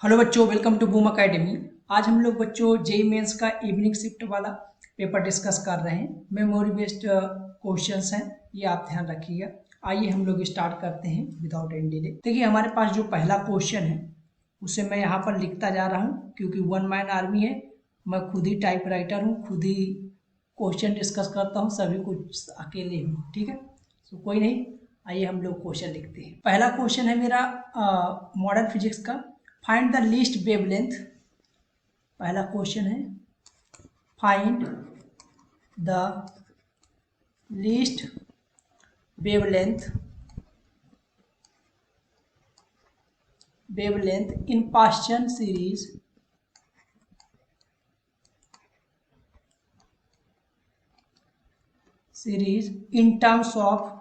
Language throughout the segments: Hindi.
हेलो बच्चों, वेलकम टू बूम अकेडमी। आज हम लोग बच्चों जेई मेंस का इवनिंग शिफ्ट वाला पेपर डिस्कस कर रहे हैं। मेमोरी बेस्ड क्वेश्चंस हैं, ये आप ध्यान रखिएगा। आइए हम लोग स्टार्ट करते हैं विदाउट एनी डिले। देखिए, हमारे पास जो पहला क्वेश्चन है उसे मैं यहाँ पर लिखता जा रहा हूँ क्योंकि वन मैन आर्मी है। मैं खुद ही टाइप राइटर हूँ, खुद ही क्वेश्चन डिस्कस करता हूँ, सभी कुछ अकेले हूँ। ठीक है, तो कोई नहीं, आइए हम लोग क्वेश्चन लिखते हैं। पहला क्वेश्चन है मेरा मॉडर्न फिजिक्स का, फाइंड द लीस्ट वेवलेंथ। पहला क्वेश्चन है find the least wavelength in Paschen series in terms of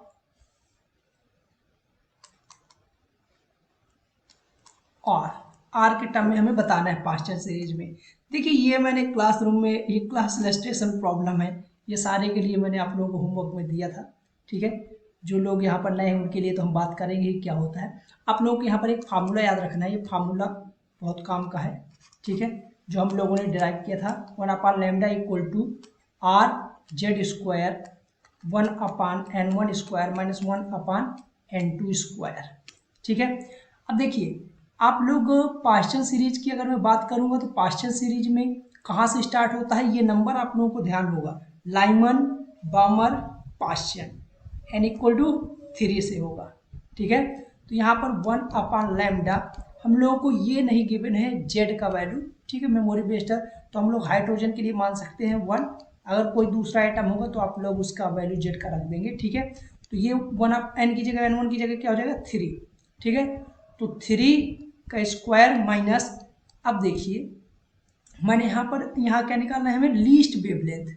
R K term में हमें बताना है पास्चन सीरीज में। देखिए, ये मैंने क्लासरूम में, ये क्लास इलस्ट्रेशन प्रॉब्लम है, ये सारे के लिए मैंने आप लोगों को होमवर्क में दिया था। ठीक है, जो लोग यहाँ पर नए हैं उनके लिए तो हम बात करेंगे क्या होता है। आप लोगों को यहाँ पर एक फार्मूला याद रखना है, ये फार्मूला बहुत काम का है। ठीक है, जो हम लोगों ने डिराइव किया था, 1/λ equal to R Z square 1/n1 square minus 1/n2 square. ठीक है, अब देखिए, आप लोग पास्चन सीरीज की अगर मैं बात करूंगा तो पास्चन सीरीज में कहाँ से स्टार्ट होता है, ये नंबर आप लोगों को ध्यान होगा, Lyman Balmer Paschen n equal to 3 से होगा। ठीक है, तो यहाँ पर 1/λ हम लोगों को ये नहीं गिवन है जेड का वैल्यू। ठीक है, मेमोरी बेस्ड है, तो हम लोग हाइड्रोजन के लिए मान सकते हैं 1। अगर कोई दूसरा आइटम होगा तो आप लोग उसका वैल्यू जेड का रख देंगे। ठीक है, तो ये 1/n की जगह n1 की जगह क्या हो जाएगा 3। ठीक है, तो 3 का स्क्वायर माइनस, अब देखिए मैंने यहाँ क्या निकालना है हमें, लीस्ट वेवलेंथ।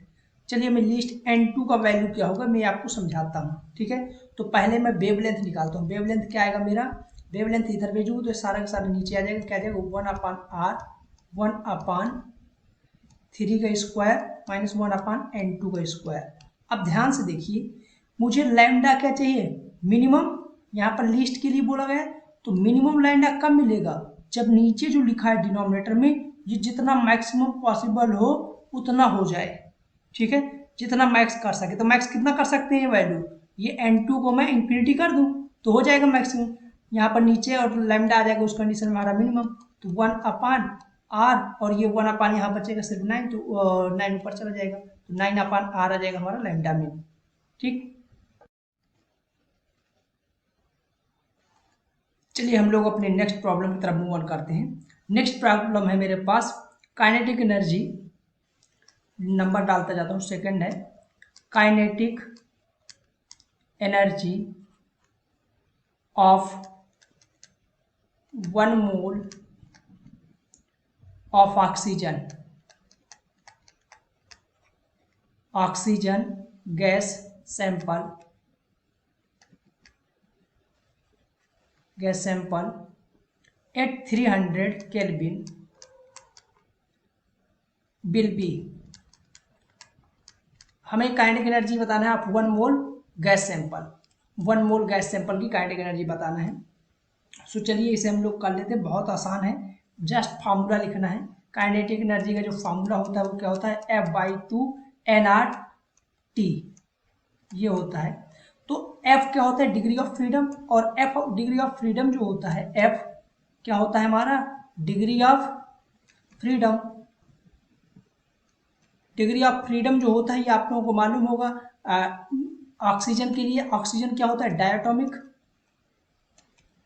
चलिए मैं लीस्ट n2 का वैल्यू क्या होगा मैं आपको समझाता हूँ। ठीक है, तो पहले मैं वेवलेंथ निकालता हूँ। वेवलेंथ क्या आएगा मेरा, वेवलेंथ इधर भेजूँ तो सारा का सारा नीचे आ जाएगा, क्या आ जाएगा 1/r 1/3 का स्क्वायर माइनस 1/n2 का स्क्वायर। अब ध्यान से देखिए, मुझे लैम्डा क्या चाहिए, मिनिमम। यहाँ पर लीस्ट के लिए बोला गया, तो मिनिमम लैम्डा कब मिलेगा, जब नीचे जो लिखा है डिनोमिनेटर में ये जितना मैक्सिमम पॉसिबल हो उतना हो जाए। ठीक है, जितना मैक्स कर सके, तो मैक्स कितना कर सकते हैं वैल्यू, ये n2 को मैं इंफिनिटी कर दूं तो हो जाएगा मैक्सिमम। यहाँ पर नीचे और लैम्डा आ जाएगा, उस कंडीशन में हमारा मिनिमम, तो 1/r और ये 1/, यहाँ बचेगा सिर्फ 9, तो 9 ऊपर चला जाएगा, तो 9/r आ जाएगा हमारा लैम्डा में। ठीक, चलिए हम लोग अपने नेक्स्ट प्रॉब्लम की तरफ मूव ऑन करते हैं। नेक्स्ट प्रॉब्लम है मेरे पास काइनेटिक एनर्जी, नंबर डालता जाता हूँ, सेकंड है kinetic energy of 1 mole of oxygen gas sample at 300 Kelvin will be, हमें काइनेटिक एनर्जी बताना है आप 1 मोल गैस सैंपल, 1 मोल गैस सैंपल की काइनेटिक एनर्जी बताना है। सो चलिए इसे हम लोग कर लेते हैं, बहुत आसान है, जस्ट फार्मूला लिखना है। काइनेटिक एनर्जी का जो फार्मूला होता है वो क्या होता है, F/2 nRT, ये होता है। तो F क्या होता है, डिग्री ऑफ फ्रीडम, और F डिग्री ऑफ फ्रीडम जो होता है, F क्या होता है हमारा, degree of freedom. Degree of freedom जो होता है ये आप लोगों को मालूम होगा, ऑक्सीजन के लिए ऑक्सीजन क्या होता है, डायटोमिक,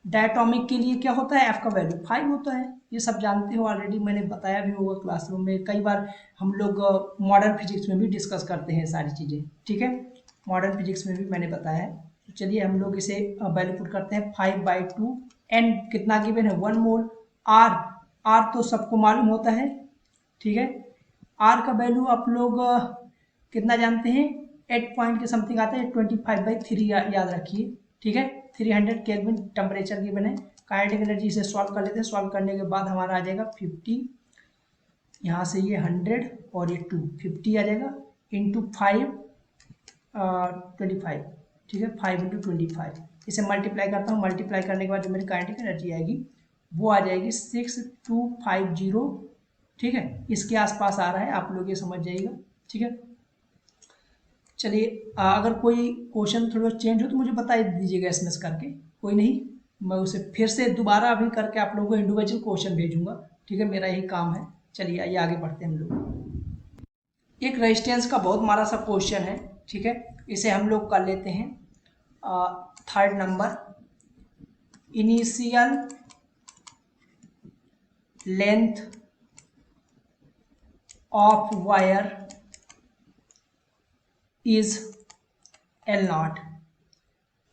डायटोमिक के लिए क्या होता है, F का वैल्यू 5 होता है। ये सब जानते हो ऑलरेडी, मैंने बताया भी होगा क्लासरूम में कई बार, हम लोग मॉडर्न फिजिक्स में भी डिस्कस करते हैं सारी चीज़ें। ठीक है, मॉडर्न फिजिक्स में भी मैंने बताया है। तो चलिए हम लोग इसे वैल्यू पुट करते हैं, 5/2 n कितना गिवन है 1 मोल, r तो सबको मालूम होता है। ठीक है, r का वैल्यू आप लोग कितना जानते हैं, 8 पॉइंट के समथिंग आता है, 25/3 याद रखिए। ठीक है, 300 केल्विन टेम्परेचर गिवन है। काइनेटिक एनर्जी से सॉल्व कर लेते हैं, सॉल्व करने के बाद हमारा आ जाएगा 50, यहाँ से ये 100 और ये 2, 50 आ जाएगा इंटू 5 25। ठीक है, 5 × 25, इसे मल्टीप्लाई करता हूँ, मल्टीप्लाई करने के बाद जो मेरी काइनेटिक एनर्जी आएगी वो आ जाएगी 6250, ठीक है, इसके आसपास आ रहा है, आप लोग ये समझ जाइएगा, ठीक है। चलिए अगर कोई क्वेश्चन थोड़ा चेंज हो तो मुझे बता दीजिएगा एसएमएस करके, कोई नहीं, मैं उसे फिर से दोबारा अभी करके आप लोगों को इंडिविजुअल क्वेश्चन भेजूंगा, ठीक है, मेरा यही काम है। चलिए आइए आगे बढ़ते हैं हम लोग। एक रेजिस्टेंस का बहुत मारा सा क्वेश्चन है, ठीक है, इसे हम लोग कर लेते हैं। Third number, initial length of wire is L0,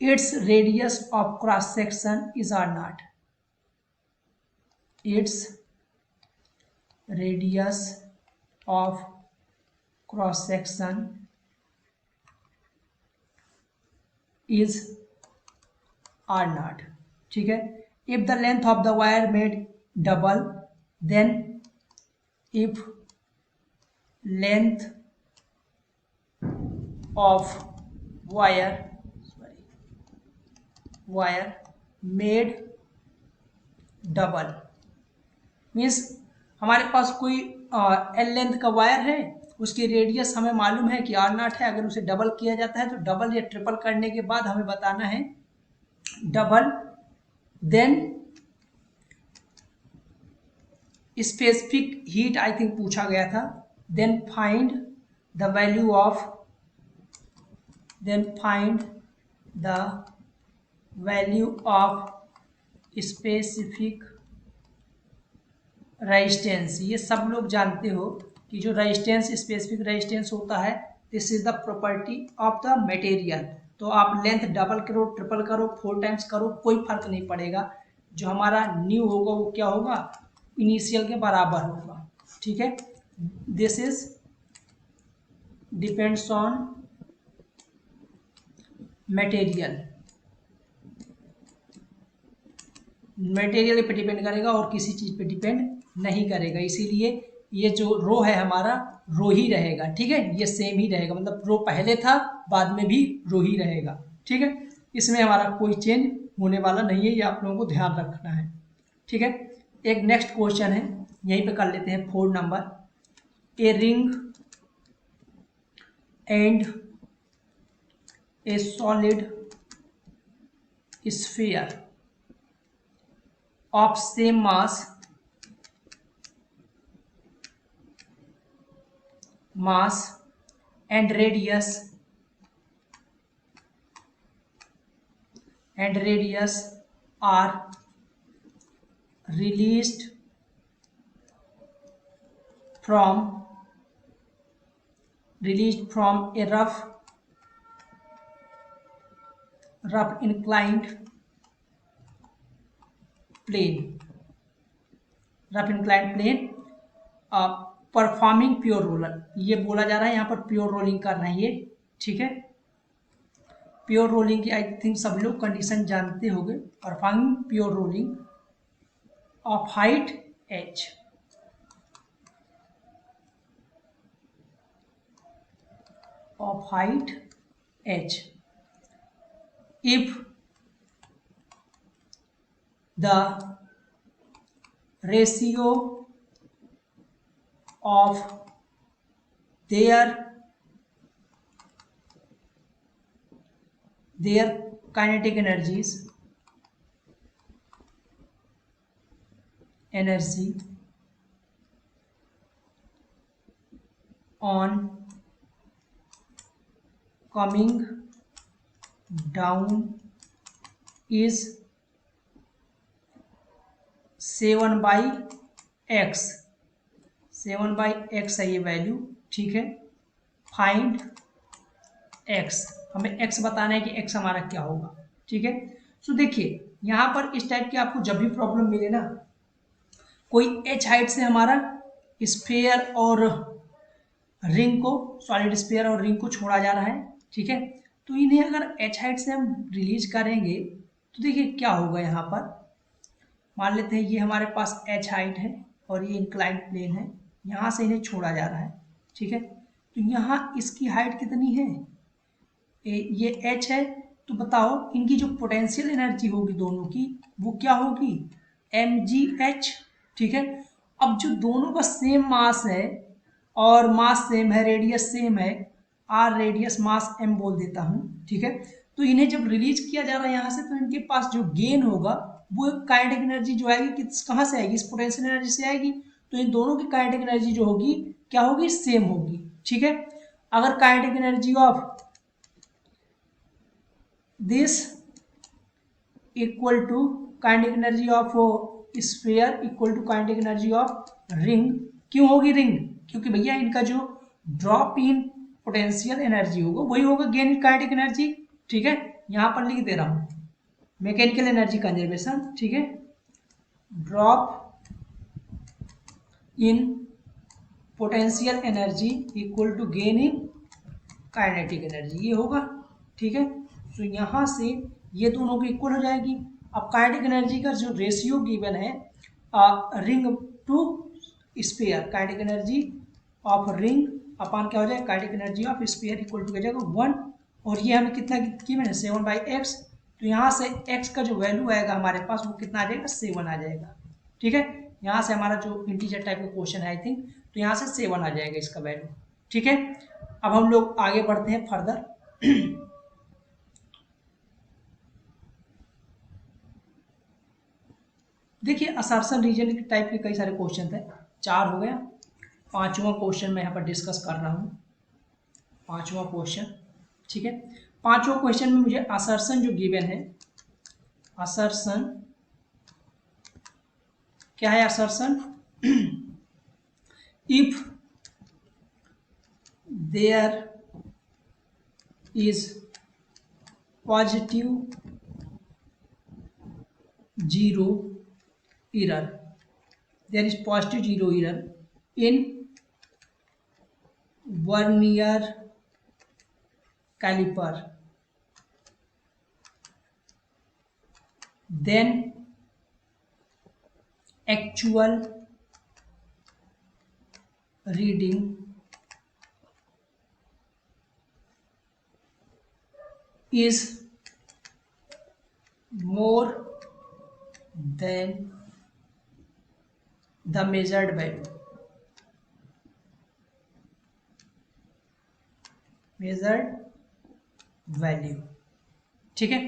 its radius of cross section is R0, its radius of cross section is R0, ठीक है। if the length of the wire made double, then if length of wire made double means हमारे पास कोई एल लेंथ का वायर है, उसकी रेडियस हमें मालूम है कि R0 है, अगर उसे डबल किया जाता है तो डबल या ट्रिपल करने के बाद हमें बताना है double, then specific heat I think पूछा गया था, then find the value of specific resistance. ये सब लोग जानते हो कि जो रेजिस्टेंस स्पेसिफिक रेजिस्टेंस होता है, this is the property of the material. तो आप लेंथ डबल करो, ट्रिपल करो, 4 टाइम्स करो, कोई फर्क नहीं पड़ेगा, जो हमारा न्यू होगा वो क्या होगा, इनिशियल के बराबर होगा, ठीक है। This is depends on material पे डिपेंड करेगा और किसी चीज़ पे डिपेंड नहीं करेगा, इसीलिए ये जो रो है हमारा रो ही रहेगा, ठीक है, ये सेम ही रहेगा, मतलब रो पहले था बाद में भी रो ही रहेगा, ठीक है, इसमें हमारा कोई चेंज होने वाला नहीं है, ये आप लोगों को ध्यान रखना है, ठीक है। एक नेक्स्ट क्वेश्चन है, यहीं पे कर लेते हैं 4 number, a ring and A solid sphere of same mass and radius are released from a rough inclined plane, performing pure roller, ये बोला जा रहा है यहाँ पर प्योर रोलिंग करना है ये, ठीक है। प्योर रोलिंग की आई थिंक सब लोग कंडीशन जानते होंगे, performing pure rolling of height h, if the ratio of their kinetic energy on coming down is 7/x, 7/x है ये वैल्यू, ठीक है। फाइंड x, हमें x बताना है कि x हमारा क्या होगा, ठीक है। सो देखिए यहाँ पर इस टाइप की आपको जब भी प्रॉब्लम मिले ना, कोई h हाइट से हमारा स्फीयर और रिंग को, सॉलिड स्फीयर और रिंग को छोड़ा जा रहा है, ठीक है, तो इन्हें अगर h हाइट से हम रिलीज करेंगे तो देखिए क्या होगा, यहाँ पर मान लेते हैं ये हमारे पास h हाइट है और ये इंक्लाइंड प्लेन है, यहाँ से इन्हें छोड़ा जा रहा है, ठीक है, तो यहाँ इसकी हाइट कितनी है, ये h है, तो बताओ इनकी जो पोटेंशियल एनर्जी होगी दोनों की वो क्या होगी, mgh, ठीक है। अब जो दोनों का सेम मास है और मास सेम है, रेडियस सेम है, आर रेडियस मास m बोल देता हूँ, ठीक है। तो इन्हें जब रिलीज किया जा रहा है यहाँ से, तो इनके पास जो गेन होगा वो काइनेटिक एनर्जी जो आएगी किस कहाँ से आएगी, इस पोटेंशियल एनर्जी से आएगी। तो इन दोनों की काइनेटिक एनर्जी जो होगी क्या होगी, सेम होगी, ठीक है। अगर kinetic energy of this equal to kinetic energy of sphere equal to kinetic energy of ring, क्यों होगी रिंग, क्योंकि भैया इनका जो ड्रॉप इन पोटेंशियल एनर्जी होगा वही होगा गेन इन काइनेटिक एनर्जी, ठीक है। यहां पर लिख दे रहा हूं मैकेनिकल एनर्जी कंजर्वेशन, ठीक है। Drop in potential energy equal to gain in kinetic energy, ये होगा, ठीक है। तो यहां से ये दोनों को इक्वल हो जाएगी। अब काइनेटिक एनर्जी का जो रेशियो गिवन है ring to sphere, kinetic energy of ring upon क्या हो जाएगा, kinetic energy of sphere equal to क्या जाएगा 1, और ये हमें कितना गिवन है 7/x। तो यहाँ से x का जो वैल्यू आएगा हमारे पास वो कितना आ जाएगा, 7 आ जाएगा, ठीक है। यहाँ से हमारा जो इंटीजर टाइप का क्वेश्चन है आई थिंक, तो यहाँ से 7 आ जाएगा इसका वैल्यू, ठीक है। अब हम लोग आगे बढ़ते हैं फर्दर। देखिए असर्शन रीजन टाइप के कई सारे क्वेश्चन थे, 4 हो गया। 5वां क्वेश्चन मैं यहाँ पर डिस्कस कर रहा हूँ, 5वां क्वेश्चन, ठीक है। 5वां क्वेश्चन में मुझे असर्शन जो गिवन है, असर्शन क्या है, assertion if there is positive zero error, there is positive zero error in vernier caliper, then actual reading is more than the measured value, ठीक है।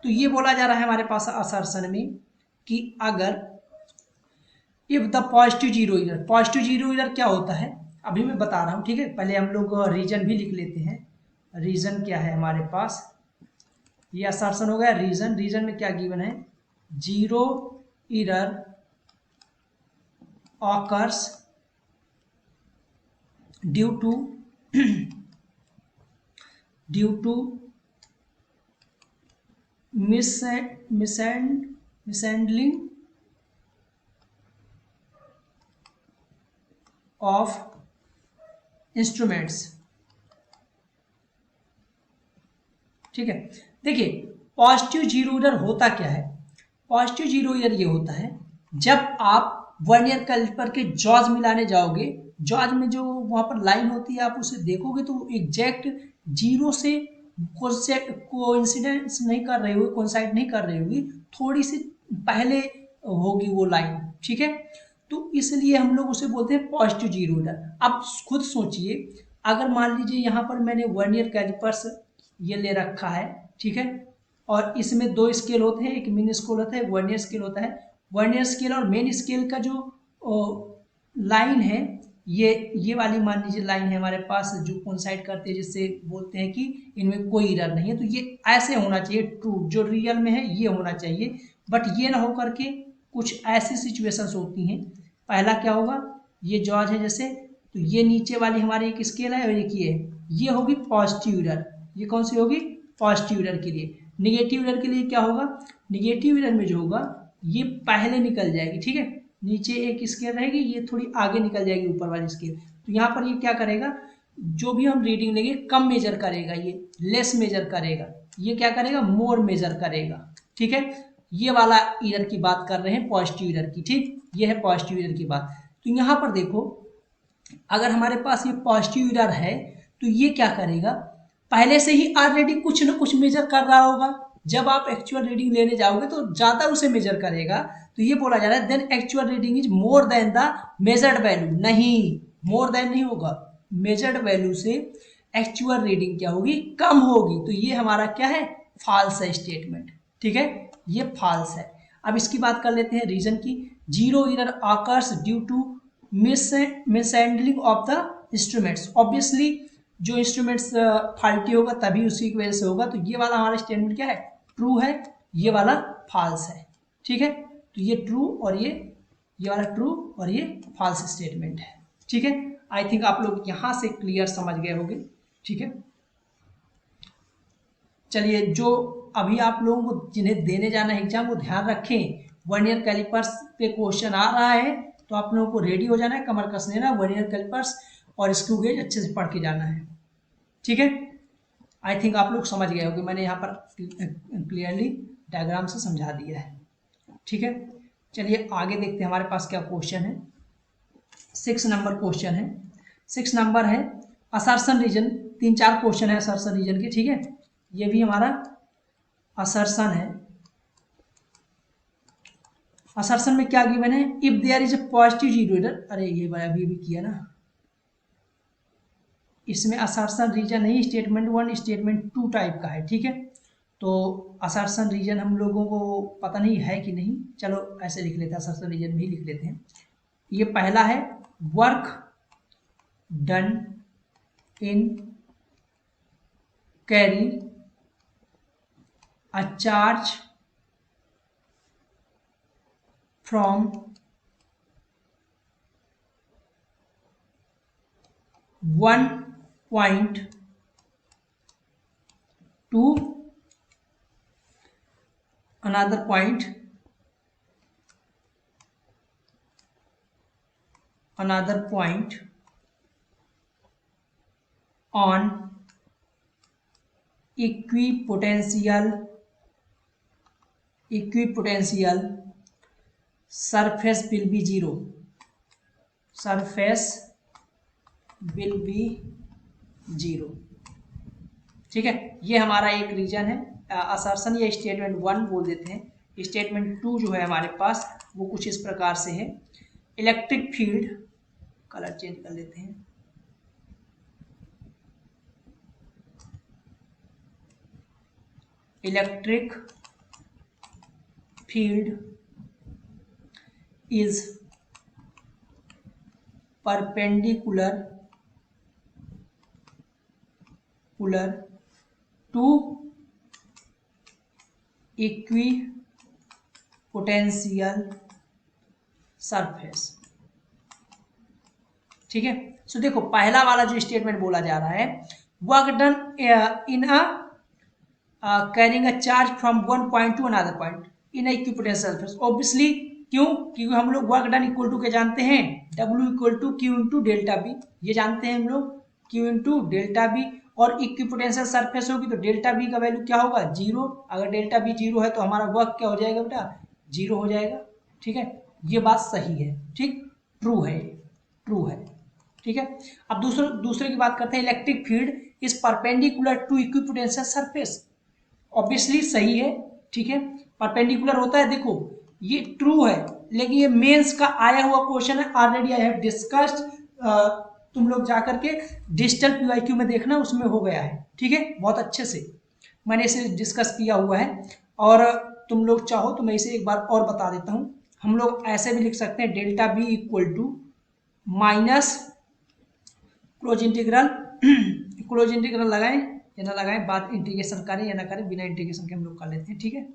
तो ये बोला जा रहा है हमारे पास असर्शन में कि अगर if the positive zero error, positive zero error क्या होता है अभी मैं बता रहा हूँ, ठीक है। पहले हम लोग रीजन भी लिख लेते हैं, रीजन क्या है हमारे पास, ये असर्शन हो गया रीजन। रीजन में क्या गिवन है, zero error occurs due to mishandling of instruments, ठीक है। देखिए पॉजिटिव जीरो एरर होता क्या है, पॉजिटिव जीरो एरर ये होता है जब आप वर्नियर कैलिपर के जॉज मिलाने जाओगे, जॉज में जो वहां पर लाइन होती है आप उसे देखोगे तो एग्जैक्ट जीरो से कोइंसिडेंस नहीं कर रही होगी, कोइंसाइड नहीं कर रही होगी, थोड़ी सी पहले होगी वो लाइन, ठीक है। तो इसलिए हम लोग उसे बोलते हैं पॉजिटिव जीरो एरर। अब खुद सोचिए अगर मान लीजिए यहाँ पर मैंने वर्नियर कैलिपर्स ये ले रखा है, ठीक है, और इसमें 2 स्केल होते हैं, एक मिनी स्केल होता है, एक वर्नियर स्केल होता है। वर्नियर स्केल और मेन स्केल का जो लाइन है ये वाली मान लीजिए लाइन है हमारे पास जो कोइंसाइड करते हैं, जिससे बोलते हैं कि इनमें कोई एरर नहीं है। तो ये ऐसे होना चाहिए, ट्रू जो रियल में है ये होना चाहिए, बट ये ना हो करके कुछ ऐसी सिचुएशंस होती हैं। पहला क्या होगा, ये जॉज है जैसे, तो ये नीचे वाली हमारी एक स्केल है और एक ये होगी पॉजिटिव एरर। ये कौन सी होगी, पॉजिटिव एरर के लिए। निगेटिव एरर के लिए क्या होगा, निगेटिव एरर में जो होगा ये पहले निकल जाएगी, ठीक है, नीचे एक स्केल रहेगी, ये थोड़ी आगे निकल जाएगी ऊपर वाली स्केल। तो यहाँ पर ये क्या करेगा, जो भी हम रीडिंग लेंगे कम मेजर करेगा, ये लेस मेजर करेगा, ये क्या करेगा मोर मेजर करेगा, ठीक है। ये वाला एरर की बात कर रहे हैं पॉजिटिव एरर की, ठीक, ये है पॉजिटिव एरर की बात। तो यहाँ पर देखो अगर हमारे पास ये पॉजिटिव एरर है तो ये क्या करेगा, पहले से ही ऑलरेडी कुछ ना कुछ मेजर कर रहा होगा, जब आप एक्चुअल रीडिंग लेने जाओगे तो ज़्यादा उसे मेजर करेगा, तो ये बोला जा रहा है then actual reading is more than the measured value. नहीं, मोर देन नहीं होगा, मेजर्ड वैल्यू से एक्चुअल रीडिंग क्या होगी, कम होगी। तो ये हमारा क्या है, फॉल्स है स्टेटमेंट, ठीक है, ये फॉल्स है। अब इसकी बात कर लेते हैं रीजन की। Zero error occurs due to mishandling of the instruments. Obviously जो इंस्ट्रूमेंट्स फॉल्टी होगा तभी उसी की वजह से होगा। तो ये वाला हमारा स्टेटमेंट क्या है, ट्रू है, ये वाला फॉल्स है, ठीक है। तो ये ट्रू और ये वाला ट्रू और ये फॉल्स स्टेटमेंट है, ठीक है। आई थिंक आप लोग यहाँ से क्लियर समझ गए होंगे, ठीक है। चलिए, जो अभी आप लोगों को जिन्हें देने जाना है एग्जाम, वो ध्यान रखें, वर्नियर कैलिपर्स पे क्वेश्चन आ रहा है, तो आप लोगों को रेडी हो जाना है, कमर कस लेना, वर्नियर कैलिपर्स और स्क्रू गेज अच्छे से पढ़ के जाना है, ठीक है। आई थिंक आप लोग समझ गए होंगे, मैंने यहाँ पर क्लियरली डायग्राम से समझा दिया है, ठीक है। चलिए आगे देखते हैं हमारे पास क्या क्वेश्चन है। 6 नंबर क्वेश्चन है, 6 नंबर है असर्शन रीजन। 3-4 क्वेश्चन है असर्शन रीजन के, ठीक है। ये भी हमारा असर्शन है। असर्शन में क्या गिवन है, if there is a positive zero error. अरे ये अभी भी किया ना, इसमें असर्शन रीजन नहीं, स्टेटमेंट 1 स्टेटमेंट 2 टाइप का है, ठीक है। तो असर्शन रीजन हम लोगों को पता नहीं है कि नहीं, चलो ऐसे लिख लेते हैं, असर्शन रीजन भी लिख लेते हैं। ये पहला है work done in carry a charge from one point to another point on equipotential surface will be zero, surface will be zero, ठीक है। ये हमारा एक रीजन है असर्शन, या स्टेटमेंट 1 बोल देते हैं। स्टेटमेंट 2 जो है हमारे पास वो कुछ इस प्रकार से है, इलेक्ट्रिक फील्ड, कलर चेंज कर लेते हैं, electric field is perpendicular to equipotential surface, ठीक है। सो देखो पहला वाला जो स्टेटमेंट बोला जा रहा है, work done in a carrying a charge from one point two another point in equipotential surface. Obviously क्यों, क्योंकि हम लोग वर्क डन इक्वल टू के जानते हैं, W equal to Q into delta V, ये जानते हैं हम लोग, क्यू इंटू डेल्टा बी। और इक्विपोटेंशियल सरफेस होगी तो डेल्टा बी का वैल्यू क्या होगा, 0। अगर डेल्टा बी 0 है तो हमारा वर्क क्या हो जाएगा बेटा, 0 हो जाएगा, ठीक है। ये बात सही है, ठीक, ट्रू है, ट्रू है, ठीक है। अब दूसरे की बात करते हैं, electric field is perpendicular to equipotential surface. Obviously सही है, ठीक है, परपेंडिकुलर होता है। देखो ये ट्रू है, लेकिन ये मेंस का आया हुआ क्वेश्चन है, ऑलरेडी आई हैव डिस्कस्ड, तुम लोग जाकर के डिजिटल PYQ में देखना, उसमें हो गया है, ठीक है, बहुत अच्छे से मैंने इसे डिस्कस किया हुआ है। और तुम लोग चाहो तो मैं इसे एक बार और बता देता हूँ। हम लोग ऐसे भी लिख सकते हैं, delta V equal to minus close integral लगाएं या ना लगाएं, बात इंटीग्रेशन करें या ना करें, बिना इंटीग्रेशन के हम लोग कर लेते हैं, ठीक है।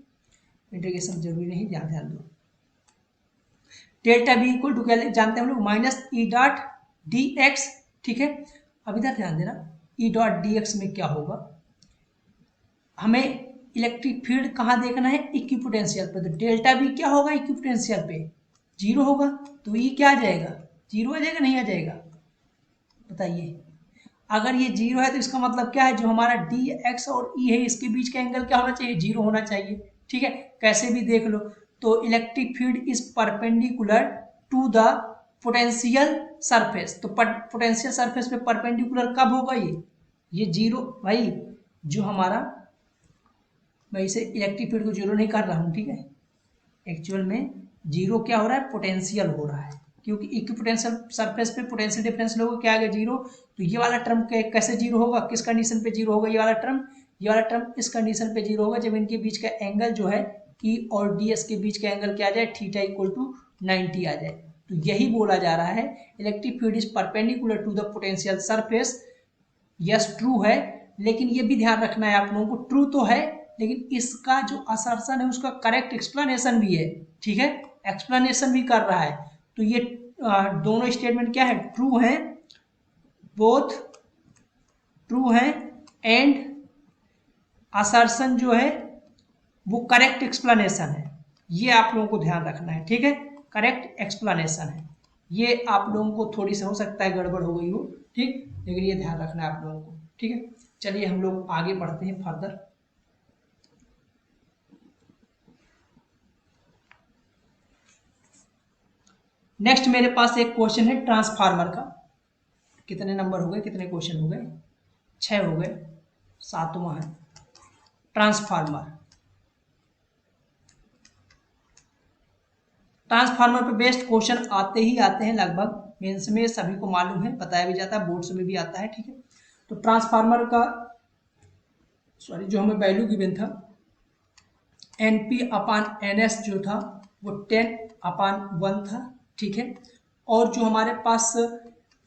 इंटीग्रेशन जरूरी नहीं, ध्यान दो। डेल्टा बी इक्वल टू क्या जानते हैं हम लोग, minus E dot D x, ठीक है। अब इधर ध्यान देना, ई डॉट डी एक्स में क्या होगा, हमें इलेक्ट्रिक फील्ड कहाँ देखना है, इक्विपोटेंशियल पे। तो डेल्टा बी क्या होगा, इक्विपोटेंशियल पे 0 होगा, तो ई क्या आ जाएगा, 0 आ जाएगा, नहीं आ जाएगा, बताइए। अगर ये 0 है तो इसका मतलब क्या है, जो हमारा डी एक्स और ई है इसके बीच का एंगल क्या होना चाहिए, 0 होना चाहिए, ठीक है। कैसे भी देख लो, तो electric field is perpendicular to the potential surface. तो पोटेंशियल सरफेस पे परपेंडिकुलर कब होगा, ये 0 भाई, जो हमारा मैं इसे इलेक्ट्रिक फील्ड को जीरो नहीं कर रहा हूँ, ठीक है। एक्चुअल में जीरो क्या हो रहा है, पोटेंशियल हो रहा है, क्योंकि इक्विपोटेंशियल सरफेस पे पोटेंशियल डिफरेंस लोगे क्या आ गया, जीरो। तो ये वाला टर्म कैसे जीरो होगा, किस कंडीशन पे जीरो होगा, ये वाला टर्म इस कंडीशन पे जीरो होगा जब इनके बीच का एंगल जो है ई और डी एस के बीच का एंगल क्या आ जाए, थीटा इक्वल टू 90 आ जाए। तो यही बोला जा रहा है, electric field is perpendicular to the potential surface. Yes true है, लेकिन ये भी ध्यान रखना है आप लोगों को, ट्रू तो है लेकिन इसका जो असर्शन है उसका करेक्ट एक्सप्लेनेशन भी है, ठीक है, एक्सप्लेनेशन भी कर रहा है। तो ये दोनों स्टेटमेंट क्या है, ट्रू है, बोथ ट्रू है, एंड असर्शन जो है वो करेक्ट एक्सप्लेनेशन है। ये आप लोगों को ध्यान रखना है, ठीक है, करेक्ट एक्सप्लेनेशन है। ये आप लोगों को थोड़ी सा हो सकता है गड़बड़ हो गई हो, ठीक, लेकिन ये ध्यान रखना है आप लोगों को, ठीक है। चलिए हम लोग आगे बढ़ते हैं फर्दर। नेक्स्ट मेरे पास एक क्वेश्चन है ट्रांसफार्मर का। कितने नंबर हो गए, कितने क्वेश्चन हो गए, 6 हो गए, 7वां है ट्रांसफार्मर। ट्रांसफार्मर पे बेस्ड क्वेश्चन आते ही आते हैं लगभग, मेंस में सभी को मालूम है, बताया भी जाता है, बोर्ड्स में भी आता है, ठीक है। तो ट्रांसफार्मर का जो हमें वैल्यू गिवन था NP अपान NS जो था वो 10/1 था, ठीक है। और जो हमारे पास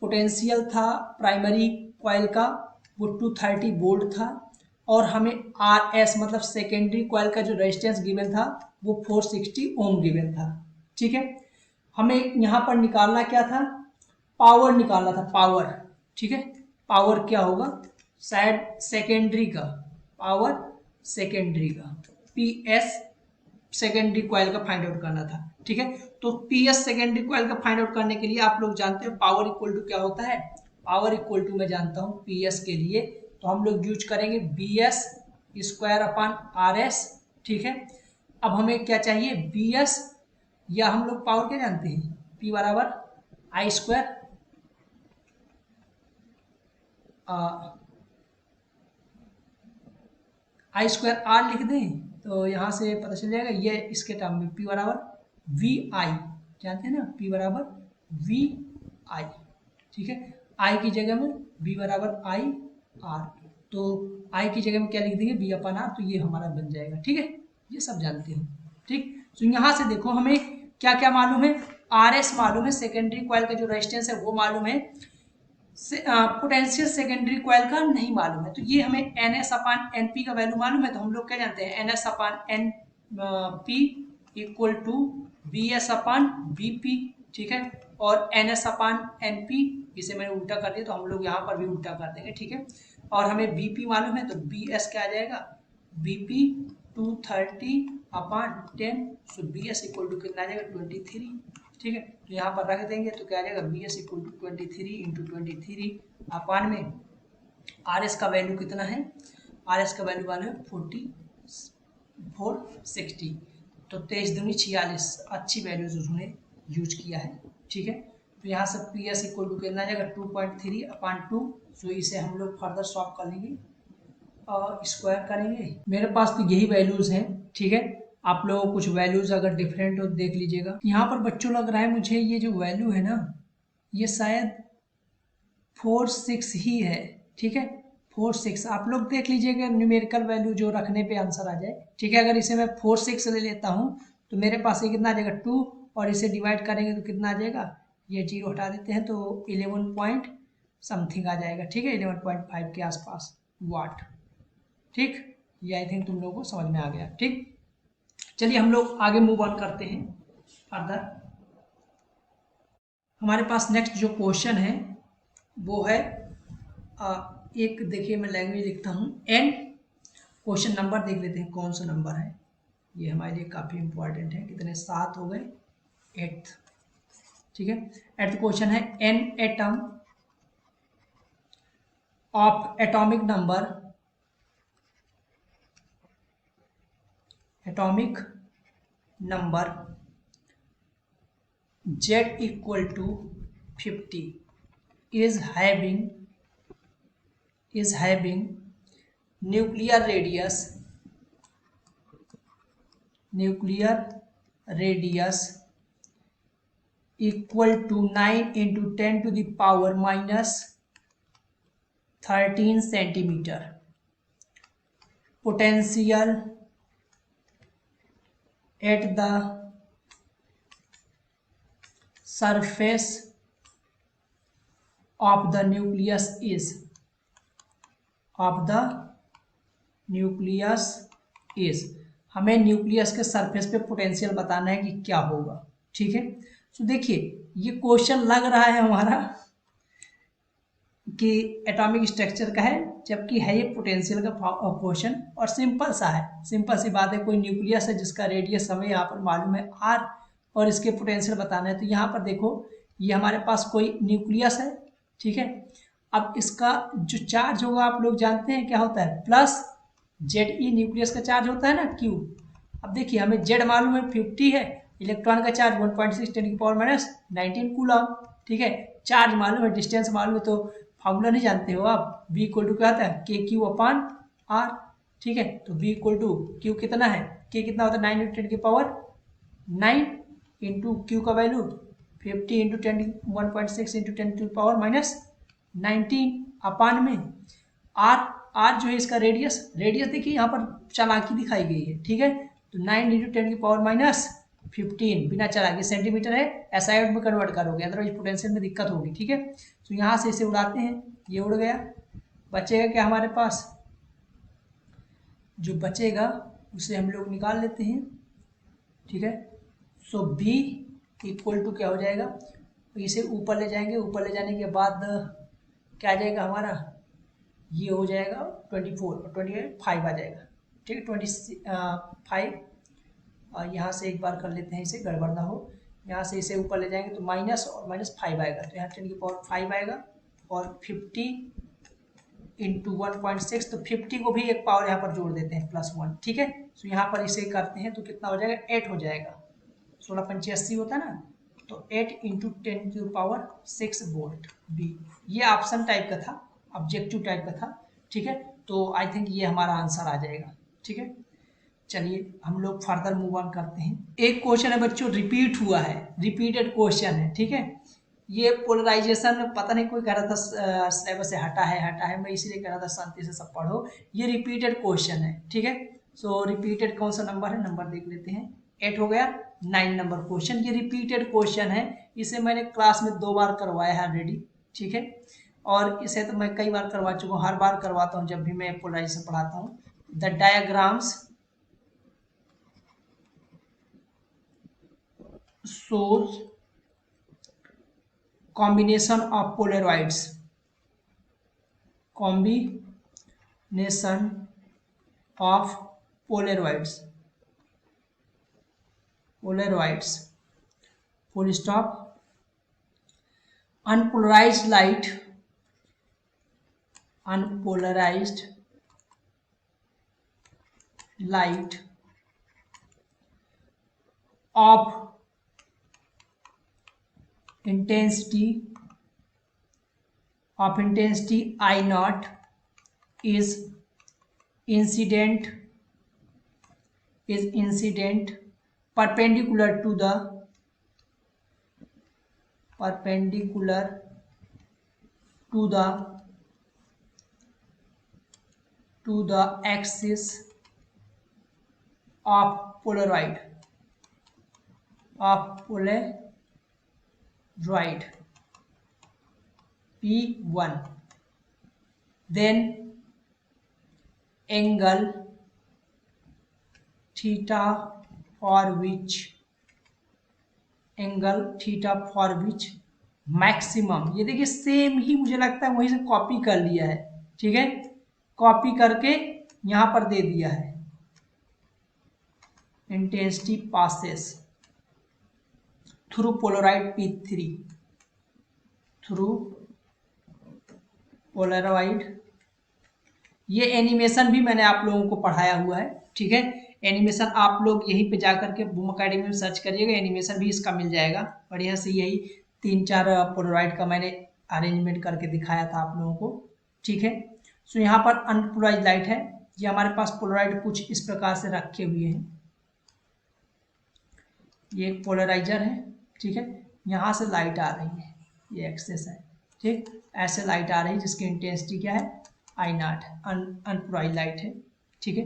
पोटेंशियल था प्राइमरी कॉइल का वो 230 वोल्ट था, और हमें RS मतलब सेकेंडरी कॉइल का जो रेजिस्टेंस गिवन था वो 460 ओम गिवन था, ठीक है। हमें यहाँ पर निकालना क्या था, पावर निकालना था, पावर, ठीक है। पावर क्या होगा, शायद सेकेंडरी का पावर, सेकेंडरी का PS सेकेंडरी कॉइल का फाइंड आउट करना था, ठीक है। तो PS सेकेंडरी कॉइल का फाइंड आउट करने के लिए आप लोग जानते हो पावर इक्वल टू क्या होता है, पावर इक्वल टू मैं जानता हूँ PS के लिए तो हम लोग यूज करेंगे BS स्क्वायर अपान RS, ठीक है। अब हमें क्या चाहिए, BS, या हम लोग पावर क्या जानते हैं, P बराबर I square I square R लिख दें तो यहाँ से पता चल जाएगा, ये इसके टर्म में P बराबर VI, जानते हैं ना, P बराबर VI, ठीक है। I की जगह में B बराबर IR, तो I की जगह में क्या लिख देंगे, B अपन R, तो ये हमारा बन जाएगा, ठीक है। ये सब जानते हो, ठीक। तो यहाँ से देखो हमें क्या क्या मालूम है, RS मालूम है, सेकेंडरी कॉइल का जो रेजिस्टेंस है वो मालूम है, पोटेंशियल सेकेंडरी कॉइल का नहीं मालूम है। तो ये हमें NS अपान NP का वैल्यू मालूम है, तो हम लोग क्या जानते हैं, NS upon NP equal to BS upon BP, ठीक है। और NS अपान NP, इसे मैंने उल्टा कर दिया तो हम लोग यहाँ पर भी उल्टा कर देंगे, ठीक है। और हमें BP मालूम है तो BS क्या आ जाएगा, BP 230 upon 10, so BS equal to कितना आ जाएगा, 23, ठीक है। तो यहाँ पर रख देंगे तो क्या आ जाएगा, BS इक्वल टू 23 इंटू 23 अपान में RS का वैल्यू कितना है, RS का वैल्यू वाला है 460, तो 23 दूनी 46, अच्छी वैल्यूज उसने यूज किया है, ठीक है। तो यहाँ से PS इक्वल टू कितना आ जाएगा, 2.3 अपान 2, सो इसे हम लोग फर्दर सॉल्व कर लेंगे और स्क्वायर करेंगे। मेरे पास तो यही वैल्यूज हैं, ठीक है। आप लोगों को कुछ वैल्यूज अगर डिफरेंट हो देख लीजिएगा। यहाँ पर बच्चों लग रहा है मुझे ये जो वैल्यू है ना, ये शायद 4-6 ही है, ठीक है, 4-6 आप लोग देख लीजिएगा, न्यूमेरिकल वैल्यू जो रखने पे आंसर आ जाए, ठीक है। अगर इसे मैं 4-6 ले लेता हूँ तो मेरे पास ये कितना आ जाएगा 2, और इसे डिवाइड करेंगे तो कितना आ जाएगा, ये 0 हटा देते हैं तो 11 पॉइंट समथिंग आ जाएगा, ठीक है, 11.5 के आसपास वाट, ठीक। ये आई थिंक तुम लोगों को समझ में आ गया, ठीक। चलिए हम लोग आगे मूव ऑन करते हैं फर्दर। हमारे पास नेक्स्ट जो क्वेश्चन है वो है एक, देखिए मैं लैंग्वेज लिखता हूँ N, क्वेश्चन नंबर देख लेते हैं कौन सा नंबर है, ये हमारे लिए काफ़ी इंपॉर्टेंट है। कितने, 7 हो गए, 8th, ठीक है। 8th क्वेश्चन है N atom of atomic number, atomic number Z equal to 50 is having nuclear radius nuclear radius equal to 9 into 10⁻⁻13 centimetre. Potential at the surface of the nucleus is हमें न्यूक्लियस के सरफेस पे पोटेंशियल बताना है कि क्या होगा। ठीक है, तो देखिए ये क्वेश्चन लग रहा है हमारा कि एटॉमिक स्ट्रक्चर का है, जबकि है ये पोटेंशियल का क्वेश्चन और सिंपल सा है। सिंपल सी बात है, कोई न्यूक्लियस है जिसका रेडियस हमें यहाँ पर मालूम है r और इसके पोटेंशियल बताना है। तो यहाँ पर देखो ये हमारे पास कोई न्यूक्लियस है। ठीक है, अब इसका जो चार्ज होगा आप लोग जानते हैं क्या होता है, प्लस ZE न्यूक्लियस का चार्ज होता है ना Q। अब देखिए हमें Z मालूम है 50 है, इलेक्ट्रॉन का चार्ज 1.6 10⁻⁻19 कूलम। ठीक है, चार्ज मालूम है, डिस्टेंस मालूम है, तो फार्मूला नहीं जानते हो आप, V इक्वल टू क्या होता है KQ/R। ठीक है, तो V इक्वल टू Q कितना है, K कितना होता है 9 इंटू 10⁻9 इंटू Q का वैल्यू 50 इंटू 1.6 इंटू 10⁻19 अपान में R जो है इसका रेडियस देखिए यहाँ पर चालाकी दिखाई गई है। ठीक है, तो 9 इंटू 10⁻15 बिना चालाकी, सेंटीमीटर है SI में कन्वर्ट करोगे, अदरवाइज पोटेंशियल में दिक्कत होगी। ठीक है, तो यहाँ से इसे उड़ाते हैं, ये उड़ गया, बचेगा क्या हमारे पास, जो बचेगा उसे हम लोग निकाल लेते हैं। ठीक है, सो V इक्वल टू क्या हो जाएगा, इसे ऊपर ले जाएंगे, ऊपर ले जाने के बाद क्या आ जाएगा हमारा, ये हो जाएगा 24 और 25 आ जाएगा। ठीक है, 25 और यहाँ से एक बार कर लेते हैं इसे, गड़बड़ ना हो, यहाँ से इसे ऊपर ले जाएंगे तो माइनस और -5 आएगा, तो यहाँ 10⁻5 आएगा और 50 इंटू 1.6, तो 50 को भी एक पावर यहाँ पर जोड़ देते हैं +1। ठीक है, तो यहाँ पर इसे करते हैं तो कितना हो जाएगा, 8 हो जाएगा, 16×5 80 होता है ना, तो 8 इंटू 10⁻6 वोल्ट B। ये ऑप्शन टाइप का था, ऑब्जेक्टिव टाइप का था। ठीक है, तो आई थिंक ये हमारा आंसर आ जाएगा। ठीक है, चलिए हम लोग फर्दर मूव ऑन करते हैं। एक क्वेश्चन है बच्चों, रिपीट हुआ है, रिपीटेड क्वेश्चन है। ठीक है, ये पोलराइजेशन पता नहीं कोई कह रहा था सिलेबस से हटा है, मैं इसीलिए कह रहा था शांति से सब पढ़ो, ये रिपीटेड क्वेश्चन है। ठीक है, सो रिपीटेड कौन सा नंबर है, नंबर देख लेते हैं, 8 हो गया। 9 नंबर क्वेश्चन, ये रिपीटेड क्वेश्चन है, इसे मैंने क्लास में 2 बार करवाया है ऑलरेडी। ठीक है, और इसे तो मैं कई बार करवा चुका हूँ, हर बार करवाता हूँ जब भी मैं पोलराइजेशन पढ़ाता हूँ। The diagrams shows combination of polaroids, combination of polaroids, full stop, unpolarized light of intensity I naught is incident perpendicular to the axis of polaroid P1, then angle theta for which maximum, ये देखिए सेम ही मुझे लगता है वहीं से कॉपी कर लिया है। ठीक है, कॉपी करके यहां पर दे दिया है, intensity passes through Polaroid P3, through Polaroid. ये एनिमेशन भी मैंने आप लोगों को पढ़ाया हुआ है। ठीक है, एनिमेशन आप लोग यहीं पे जाकर के बूम अकेडमी में सर्च करिएगा, एनिमेशन भी इसका मिल जाएगा बढ़िया से। यही 3-4 पोलराइड का मैंने अरेंजमेंट करके दिखाया था आप लोगों को। ठीक है, सो यहाँ पर अनपोलराइज लाइट है, ये हमारे पास पोलराइड कुछ इस प्रकार से रखे हुए हैं। ये एक पोलराइजर है, ठीक है, यहाँ से लाइट आ रही है, ये एक्सेस है, ठीक, ऐसे लाइट आ रही है जिसकी इंटेंसिटी क्या है I0, अनपोलराइज लाइट है, ठीक है।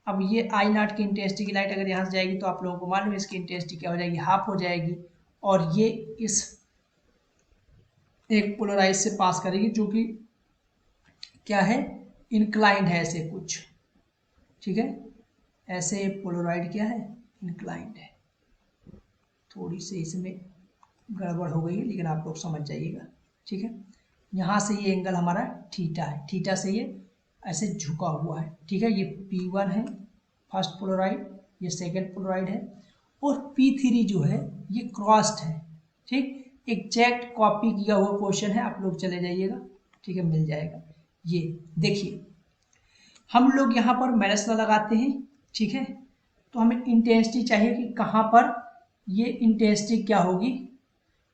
अब ये I0 की इंटेंसिटी की लाइट अगर यहाँ से जाएगी तो आप लोगों को मालूम है इसकी इंटेंसिटी क्या हो जाएगी, हाफ हो जाएगी, और ये इस एक पोलराइज से पास करेगी जो कि क्या है, इंक्लाइंड है ऐसे कुछ, ठीक है, ऐसे पोलराइड क्या है, इंक्लाइंड है। थोड़ी सी इसमें गड़बड़ हो गई है लेकिन आप लोग समझ जाइएगा, ठीक है। यहाँ से ये एंगल हमारा थीटा है, थीटा से ये ऐसे झुका हुआ है, ठीक है। ये P1 है फर्स्ट पोलराइड, ये सेकंड पोलराइड है, और P3 जो है ये क्रॉस्ड है, ठीक। एग्जैक्ट कॉपी किया हुआ क्वेश्चन है, आप लोग चले जाइएगा, ठीक है, मिल जाएगा। ये देखिए हम लोग यहाँ पर माइनस लगाते हैं, ठीक है, तो हमें इंटेंसिटी चाहिए कि कहाँ पर ये इंटेंसिटी क्या होगी,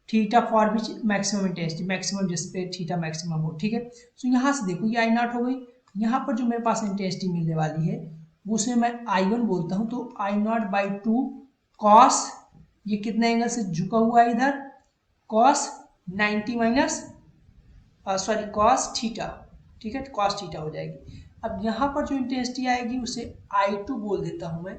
theta for which maximum intensity, maximum जिस पे थीटा मैक्सिमम हो, ठीक है। तो यहाँ से देखो ये I0 हो गई, यहाँ पर जो मेरे पास इंटेंसिटी मिलने वाली है उसे मैं I1 बोलता हूँ, तो I0/2 कॉस, ये कितने एंगल से झुका हुआ है इधर, cos 90 minus sorry cos theta, ठीक है, कॉस थीटा हो जाएगी। अब यहाँ पर जो इंटेंसिटी आएगी उसे I2 बोल देता हूँ मैं,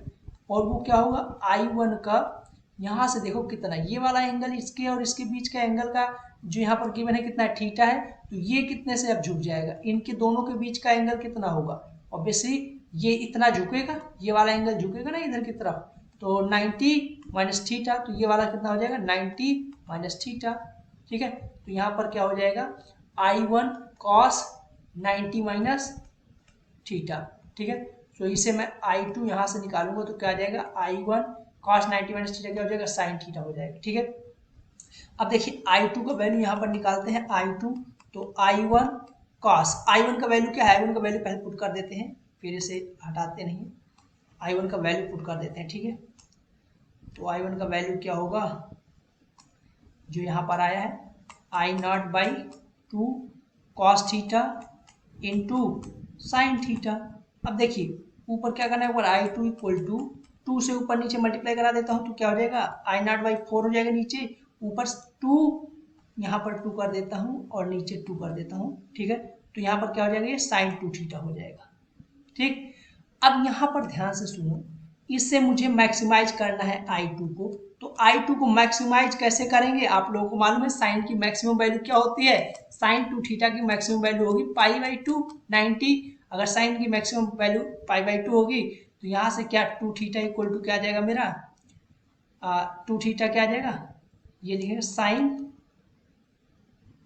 और वो क्या होगा I1 का, यहाँ से देखो कितना, ये वाला एंगल इसके और इसके बीच का एंगल का जो यहाँ पर गिवन है कितना है, थीटा है, तो ये कितने से अब झुक जाएगा, इनके दोनों के बीच का एंगल कितना होगा, ऑब्वियसली ये इतना झुकेगा, ये वाला एंगल झुकेगा ना इधर की तरफ, तो 90 माइनस थीटा, तो ये वाला कितना हो जाएगा 90 माइनस थीटा, ठीक है। तो यहाँ पर क्या हो जाएगा I1 cos 90 माइनस थीटा, ठीक है। तो इसे मैं I2 यहाँ से निकालूंगा तो क्या आ जाएगा I1 cos 90 माइनस थीटा क्या हो जाएगा साइन थीटा हो जाएगा, ठीक है। अब देखिए I2 का वैल्यू यहाँ पर निकालते हैं, I2 तो I1 cos, I1 का वैल्यू क्या है, I1 का वैल्यू पहले पुट कर देते हैं, फिर इसे हटाते नहीं, I1 का वैल्यू पुट कर देते हैं, ठीक है। तो I1 का वैल्यू क्या होगा, जो यहाँ पर आया है I0/2 cos theta into sine theta. अब देखिए ऊपर क्या करना है, ऊपर I2 इक्वल टू 2 से ऊपर नीचे मल्टीप्लाई करा देता हूँ तो क्या हो जाएगा I0/4 हो जाएगा, नीचे ऊपर 2 यहाँ पर 2 कर देता हूँ और नीचे 2 कर देता हूँ, ठीक है। तो यहाँ पर क्या हो जाएगा, ये साइन 2 थीटा हो जाएगा, ठीक। अब यहाँ पर ध्यान से सुनो, इससे मुझे मैक्सिमाइज करना है I2 को, तो I2 को मैक्सिमाइज कैसे करेंगे, आप लोगों को मालूम है साइन की मैक्सिमम वैल्यू क्या होती है, साइन 2 थीटा की मैक्सिमम वैल्यू होगी π/2 90, अगर साइन की मैक्सिमम वैल्यू π/2 होगी तो यहाँ से क्या 2 थीटा इक्वल टू क्या आ जाएगा मेरा 2 थीटा क्या आ जाएगा, ये लिखेंगे साइन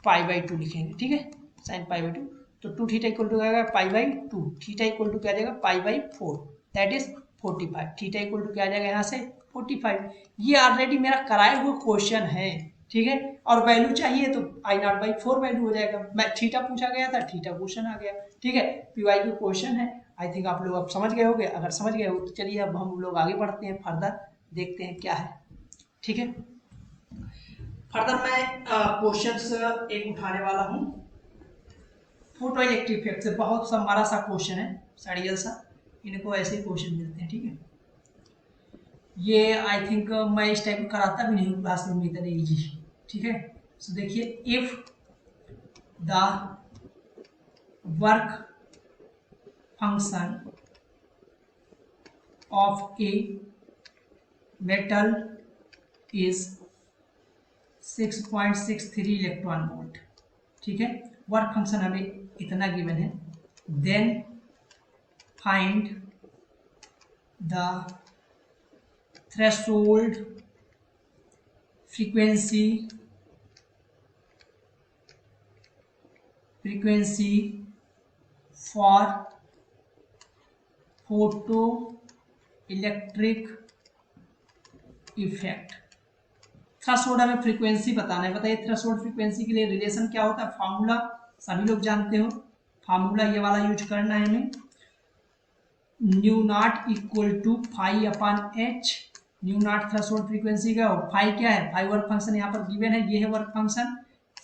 π/2 लिखेंगे, ठीक है, साइन π/2, तो 2 थीटा इक्वल टू आएगा π/2, थीटा इक्वल टू क्या आ जाएगा π/4, that is 45, theta equal to क्या आ जाएगा यहाँ से 45। ये ऑलरेडी मेरा कराए हुए क्वेश्चन है, ठीक है, और वैल्यू चाहिए तो I0/4 वैल्यू हो जाएगा, मैं थीटा पूछा गया था, थीटा क्वेश्चन आ गया, ठीक है, PY की क्वेश्चन है। आई थिंक आप लोग अब समझ गए होंगे, अगर समझ गए हो तो चलिए अब हम लोग आगे बढ़ते हैं, फर्दर देखते हैं क्या है, ठीक है। फर्दर मैं क्वेश्चंस एक उठाने वाला हूँ, फोटो इलेक्ट्रिक इफेक्ट से, बहुत सा हमारा सा क्वेश्चन है, सड़ियल सा, इनको ऐसे ही क्वेश्चन मिलते हैं, ठीक है। ये आई थिंक मैं इस टाइप कराता भी नहीं हूँ क्लास में इतने ईजी, ठीक है। सो देखिए, if the work function of a metal is 6.63 electron volt, ठीक है, वर्क फंक्शन हमें इतना गिवन है, then find the threshold frequency for photo electric effect. Threshold हमें फ्रीक्वेंसी बताना है, बताइए थ्रेशोल्ड फ्रीक्वेंसी के लिए रिलेशन क्या होता है, फार्मूला सभी लोग जानते हो, फार्मूला ये वाला यूज करना है हमें, nu naught equal to phi upon h, nu naught threshold frequency का, और फाई क्या है, फाई वर्क फंक्शन यहाँ पर गिवन है, ये है work function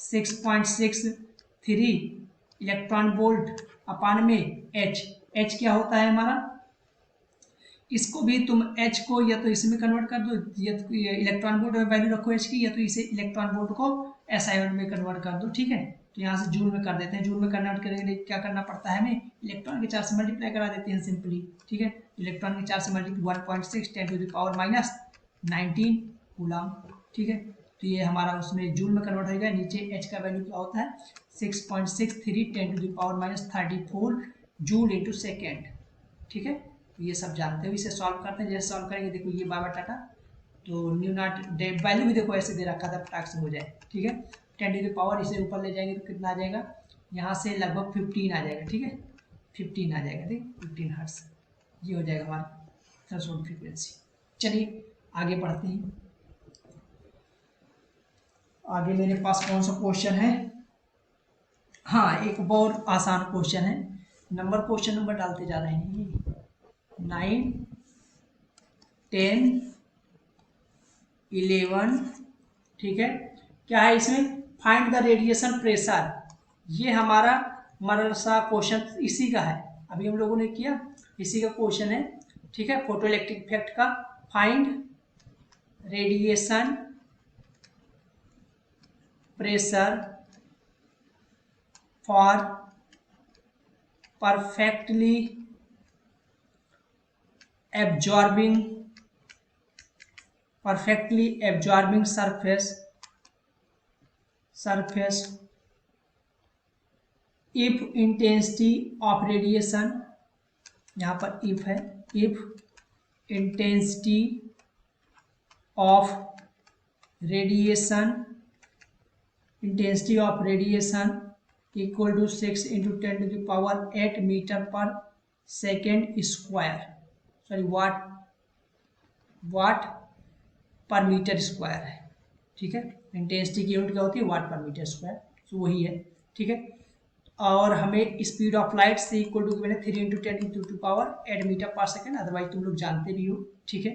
6.63 electron volt upon में एच, एच क्या होता है हमारा इसको भी तुम एच को या तो इसमें कन्वर्ट कर दो, या तो इलेक्ट्रॉन वोल्ट में वैल्यू रखो एच की, या तो इसे इलेक्ट्रॉन वोल्ट को एसआई यूनिट में कन्वर्ट कर दो, ठीक है। तो यहाँ से जूल में कर देते हैं। जूल में कन्वर्ट करने के लिए क्या करना पड़ता है हमें, इलेक्ट्रॉन के चार्ज से मल्टीप्लाई करा देते हैं सिंपली, ठीक है। इलेक्ट्रॉन के चार्ज से मल्टीप्लाई 1.6 10⁻⁻⁹ कूलम, ठीक है। तो ये हमारा उसमें जूल में कन्वर्ट हो गया। नीचे एच का वैल्यू क्या होता है 6.63 10⁻⁻34 जूल इंटू सेकेंड, ठीक है। तो ये सब जानते हो, इसे सॉल्व करते हैं। जैसे सॉल्व करेंगे देखो ये बाबा टाटा, तो न्यू नॉट वैल्यू भी देखो ऐसे दे रखा था, फटाक से हो जाए, ठीक है। 10⁻, इसे ऊपर ले जाएंगे तो कितना आ जाएगा, यहाँ से लगभग 15 आ जाएगा, ठीक है। 15 आ जाएगा, ठीक, 15 हर्ट्ज ये हो जाएगा हमारा थ्रेशोल्ड फ्रीक्वेंसी। चलिए आगे बढ़ते हैं। आगे मेरे पास कौन सा क्वेश्चन है, हाँ एक बहुत आसान क्वेश्चन है। क्वेश्चन नंबर डालते जा रहे हैं, 9, 10, 11, ठीक है। क्या है इसमें, फाइंड द रेडिएशन प्रेशर। ये हमारा मदरसा क्वेश्चन इसी का है, अभी हम लोगों ने किया इसी का क्वेश्चन है, ठीक है। फोटो इलेक्ट्रिक इफेक्ट का find radiation pressure for perfectly absorbing surface if intensity of radiation, यहाँ पर if है, if intensity of radiation equal to 6 into 10 to the power 8 meter per second square, sorry वाट पर मीटर स्क्वायर है, ठीक है। इंटेंसिटी की यूनिट क्या होती है, वाट पर मीटर स्क्वायर, तो वही है, ठीक है। और हमें स्पीड ऑफ लाइट से इक्वल टू मैंने 3 into 10 into two power 8 metre per second, otherwise तुम लोग जानते भी हो, ठीक है।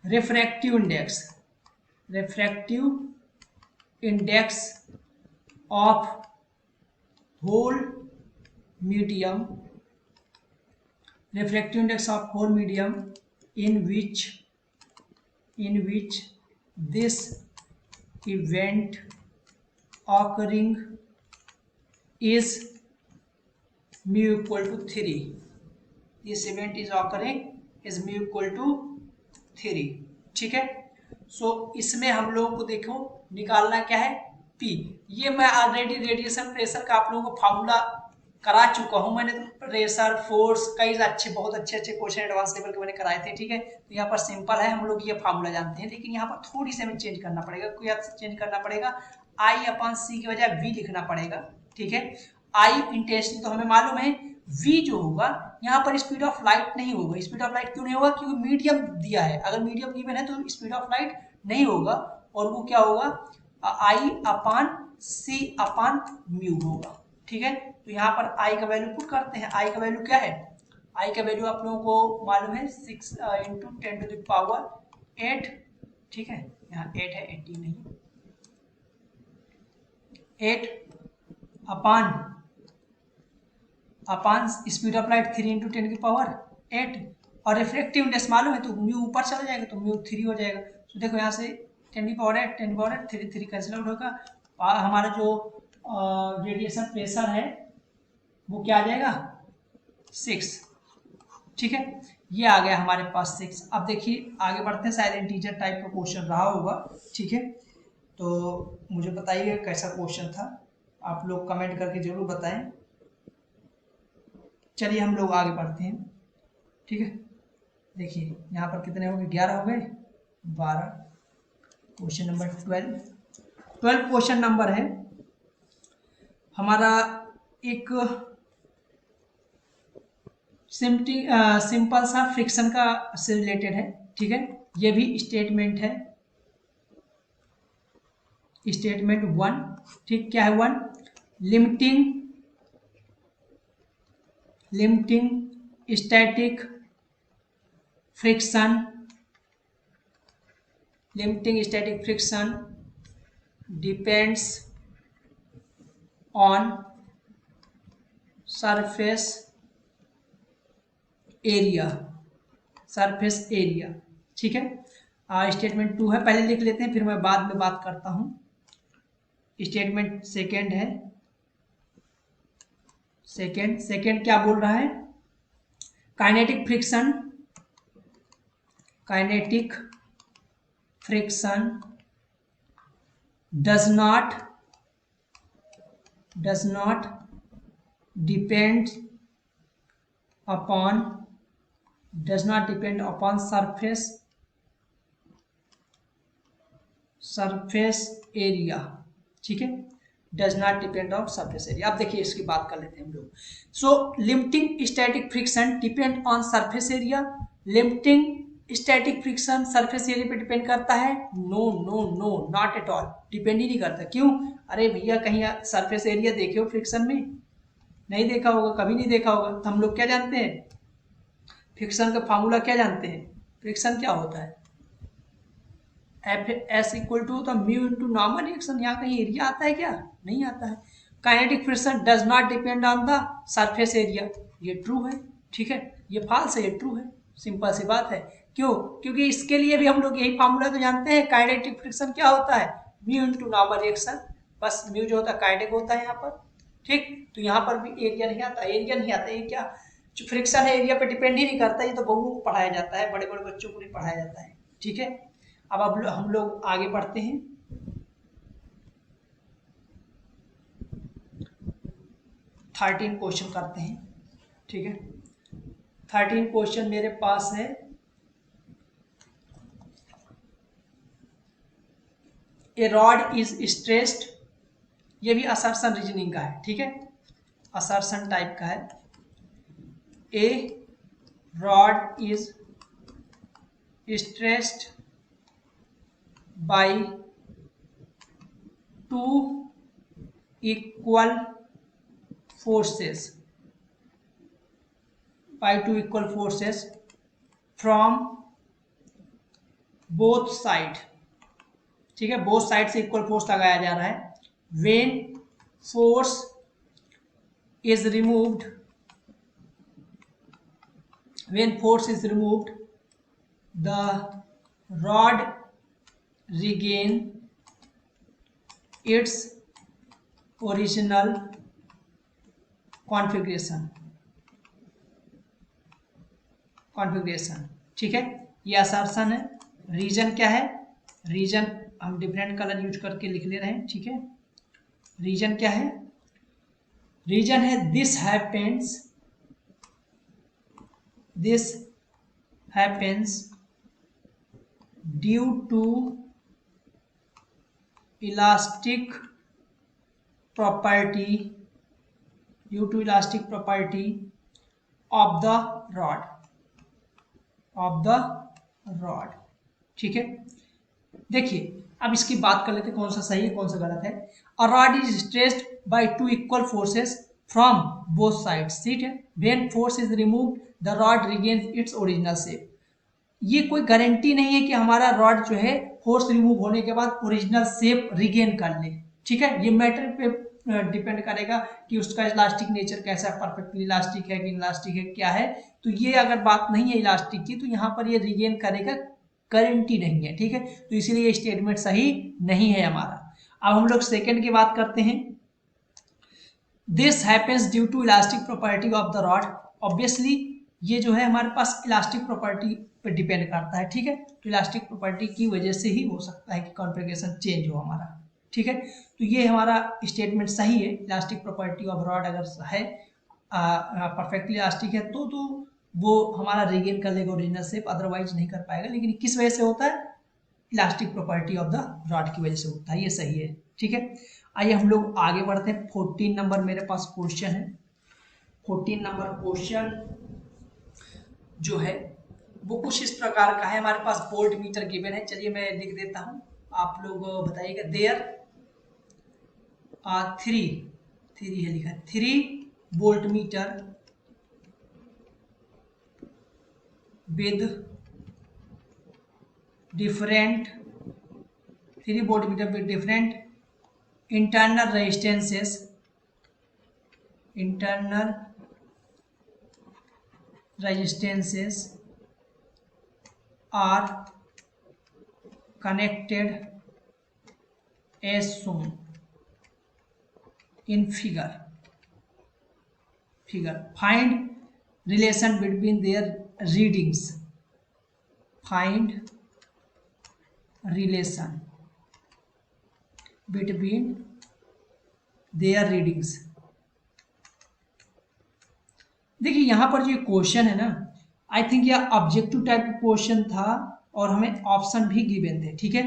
Refractive index of whole medium in which this event occurring is mu equal to 3, this event is occurring is mu equal to 3, ठीक है। सो इसमें हम लोगों को देखो निकालना क्या है, P। ये मैं ऑलरेडी रेडिएशन प्रेशर का आप लोगों को फार्मूला करा चुका हूं मैंने, तो प्रेशर फोर्स कई बहुत अच्छे क्वेश्चन एडवांस लेवल के मैंने कराए थे, ठीक है। तो यहाँ पर सिंपल है, हम लोग ये फार्मूला जानते हैं, लेकिन यहाँ पर थोड़ी सी हमें चेंज करना पड़ेगा, चेंज करना पड़ेगा, I/C की बजाय V लिखना पड़ेगा, ठीक है। I इंटेंसिटी तो हमें मालूम है, V जो होगा यहाँ पर स्पीड ऑफ लाइट नहीं होगा। स्पीड ऑफ लाइट क्यों नहीं होगा, क्योंकि मीडियम दिया है, अगर मीडियम गिवन है तो स्पीड ऑफ लाइट नहीं होगा, और वो क्या होगा I/C/μ होगा, ठीक है। तो यहाँ पर I का वैल्यू पुट करते हैं। I का वैल्यू क्या है, I का वैल्यू आप लोगों को मालूम है 6 इंटू 10 टू द पावर 8, ठीक है। यहाँ 8 है, 18 नहीं, 8 अपान स्पीड ऑफ लाइट 3 इंटू 10 की पावर 8, और रिफ्रैक्टिव इंडेक्स मालूम है तो म्यू ऊपर चला जाएगा, तो म्यू 3 हो जाएगा। तो देखो यहाँ से 10 की पावर 8 3 कैंसिल आउट होगा, हमारा जो रेडिएशन प्रेशर है वो क्या आ जाएगा 6, ठीक है। ये आ गया हमारे पास 6। अब देखिए आगे बढ़ते हैं, शायद इंटीजर टाइप का क्वेश्चन रहा होगा, ठीक है। तो मुझे बताइए कैसा क्वेश्चन था, आप लोग कमेंट करके जरूर बताएं। चलिए हम लोग आगे बढ़ते हैं, ठीक है। देखिए यहाँ पर कितने हो गए, 11 हो गए, 12। क्वेश्चन नंबर 12 क्वेश्चन नंबर है हमारा, एक सिंपल सा फ्रिक्शन का से रिलेटेड है, ठीक है। ये भी स्टेटमेंट है, स्टेटमेंट 1, ठीक। क्या है 1, limiting static friction depends on surface area surface area. ठीक है, स्टेटमेंट 2 है, पहले लिख लेते हैं फिर मैं बाद में बात करता हूँ। स्टेटमेंट सेकेंड है, सेकेंड क्या बोल रहा है, kinetic friction does not depend upon surface area। ठीक है, does not depend on surface area. अब देखिए इसकी बात कर लेते हैं हम लोग। So limiting static friction depend on surface area. Limiting static friction surface area पे डिपेंड करता है? No no no, not at all, depend ही नहीं करता। क्यों? अरे भैया कहीं सरफेस एरिया देखे हो फ्रिक्शन में? नहीं देखा होगा, कभी नहीं देखा होगा। तो हम लोग क्या जानते हैं, फ्रिक्शन का फार्मूला क्या जानते हैं? फ्रिक्शन क्या होता है, एफ एस इक्वल टू होता म्यू इंटू नॉर्मल रिएक्शन। यहाँ कहीं एरिया आता है क्या? नहीं आता है। Kinetic friction does not depend on the surface area, ये ट्रू है। ठीक है, ये फॉल्स है, ये ट्रू है। सिंपल सी बात है। क्यों? क्योंकि इसके लिए भी हम लोग यही फार्मूला तो जानते हैं। काइनेटिक फ्रिक्शन क्या होता है, म्यू इंटू नॉर्मल रिएक्शन। बस म्यू जो होता है काइनेटिक होता है यहाँ पर। ठीक, तो यहाँ पर भी एरिया नहीं आता, एरिया नहीं आता। ये क्या जो फ्रिक्शन है एरिया पे डिपेंड ही नहीं करता। ये तो बहुओं को पढ़ाया जाता है, बड़े बड़े बच्चों को नहीं पढ़ाया जाता है। ठीक है, अब हम लोग आगे बढ़ते हैं। 13 क्वेश्चन करते हैं। ठीक है, 13 क्वेश्चन मेरे पास है। ए रॉड इज स्ट्रेस्ड, ये भी असर्शन रीजनिंग का है। ठीक है, असर्शन टाइप का है। A rod is stressed by 2 equal forces from both side। ठीक है, बोथ साइड से इक्वल फोर्स लगाया जा रहा है। when force is removed the rod regain its original configuration. ठीक है, ये असर्शन है। रीजन क्या है, रीजन हम डिफरेंट कलर यूज करके लिख ले रहे हैं। ठीक है, रीजन क्या है, रीजन है this happens due to elastic property of the rod. ठीक है, देखिए अब इसकी बात कर लेते हैं कौन सा सही है कौन सा गलत है। A rod is stressed by 2 equal forces from both sides. ठीक है, when force is removed the rod regains its original shape. ये कोई गारंटी नहीं है कि हमारा रॉड जो है फोर्स रिमूव होने के बाद ओरिजिनल शेप रिगेन कर ले। ठीक है, ये मैटर पे डिपेंड करेगा कि उसका इलास्टिक नेचर कैसा है, परफेक्टली इलास्टिक है कि इलास्टिक है, क्या है। तो ये अगर बात नहीं है इलास्टिक की तो यहाँ पर ये रिगेन करेगा, गारंटी नहीं है। ठीक है, तो इसीलिए ये स्टेटमेंट सही नहीं है हमारा। अब हम लोग सेकेंड की बात करते हैं। This happens due to elastic property of the rod. Obviously ये जो है हमारे पास इलास्टिक प्रॉपर्टी पर डिपेंड करता है। ठीक है, तो इलास्टिक प्रॉपर्टी की वजह से ही हो सकता है कि कॉन्फ़िगरेशन चेंज हो हमारा। ठीक है, तो ये हमारा स्टेटमेंट सही है। इलास्टिक प्रॉपर्टी ऑफ रॉड अगर है परफेक्टली इलास्टिक है तो वो हमारा रिगेन कर लेगा ओरिजिनल शेप, अदरवाइज नहीं कर पाएगा। लेकिन किस वजह से होता है, elastic property of the rod की वजह से होता है, ये सही है। ठीक है, आइए हम लोग आगे बढ़ते हैं। 14 नंबर मेरे पास क्वेश्चन है। 14 नंबर क्वेश्चन जो है वो कुछ इस प्रकार का है। हमारे पास वोल्ट मीटर गिवन है, चलिए मैं लिख देता हूँ, आप लोग बताइएगा। देयर 3 है लिखा है, 3 voltmeter with different internal resistances R connected as shown in figure. Find relation between their readings. Find relation between their readings. देखिए यहाँ पर जो क्वेश्चन है ना, आई थिंक यह ऑब्जेक्टिव टाइप का क्वेश्चन था और हमें ऑप्शन भी गिवन थे, ठीक है।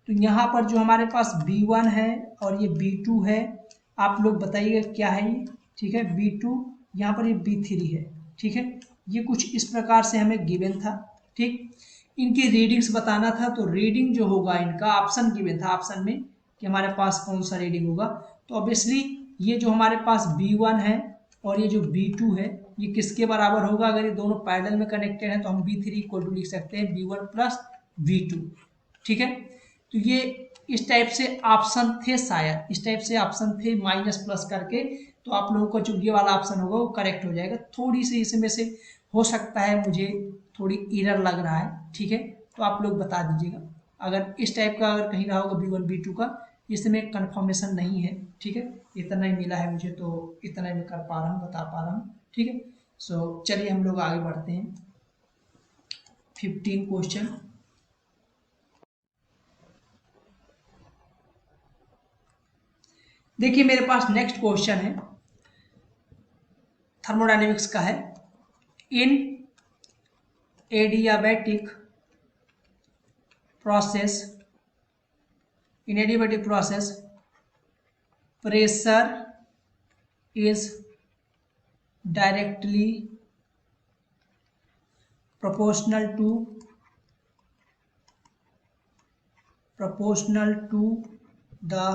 तो यहाँ पर जो हमारे पास B1 है और ये B2 है, आप लोग बताइएगा क्या है ये, ठीक है। B2 यहाँ पर ये B3 है, ठीक है। ये कुछ इस प्रकार से हमें गिवन था, ठीक। इनकी रीडिंग्स बताना था, तो रीडिंग जो होगा इनका ऑप्शन गिवन था, ऑप्शन में कि हमारे पास कौन सा रीडिंग होगा। तो ऑब्वियसली ये जो हमारे पास B1 है और ये जो B2 है, ये किसके बराबर होगा? अगर ये दोनों पैरेलल में कनेक्टेड हैं तो हम B3 इक्वल टू लिख सकते हैं B1 प्लस B2, ठीक है। तो ये इस टाइप से ऑप्शन थे, शायद इस टाइप से ऑप्शन थे माइनस प्लस करके, तो आप लोगों को जो ये वाला ऑप्शन होगा वो करेक्ट हो जाएगा। थोड़ी सी इसमें से हो सकता है मुझे थोड़ी एरर लग रहा है, ठीक है। तो आप लोग बता दीजिएगा अगर इस टाइप का अगर कहीं रहा होगा B1 B2 का, इसमें कंफर्मेशन नहीं है, ठीक है। इतना ही मिला है मुझे, तो इतना ही मैं कर पा रहा हूँ, बता पा रहा हूँ, ठीक है। सो चलिए हम लोग आगे बढ़ते हैं। 15 क्वेश्चन। देखिए मेरे पास नेक्स्ट क्वेश्चन है, थर्मोडायनेमिक्स का है। In adiabatic process, in adiabatic process pressure is directly proportional to the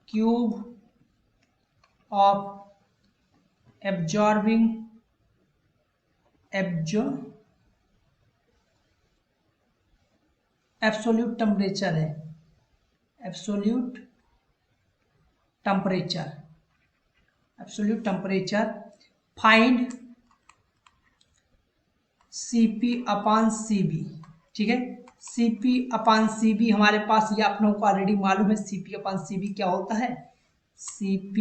cube of absolute temperature है, absolute temperature find Cp upon Cv, ठीक है। Cp upon Cv हमारे पास ये आप लोगों को ऑलरेडी मालूम है, Cp upon Cv क्या होता है। Cp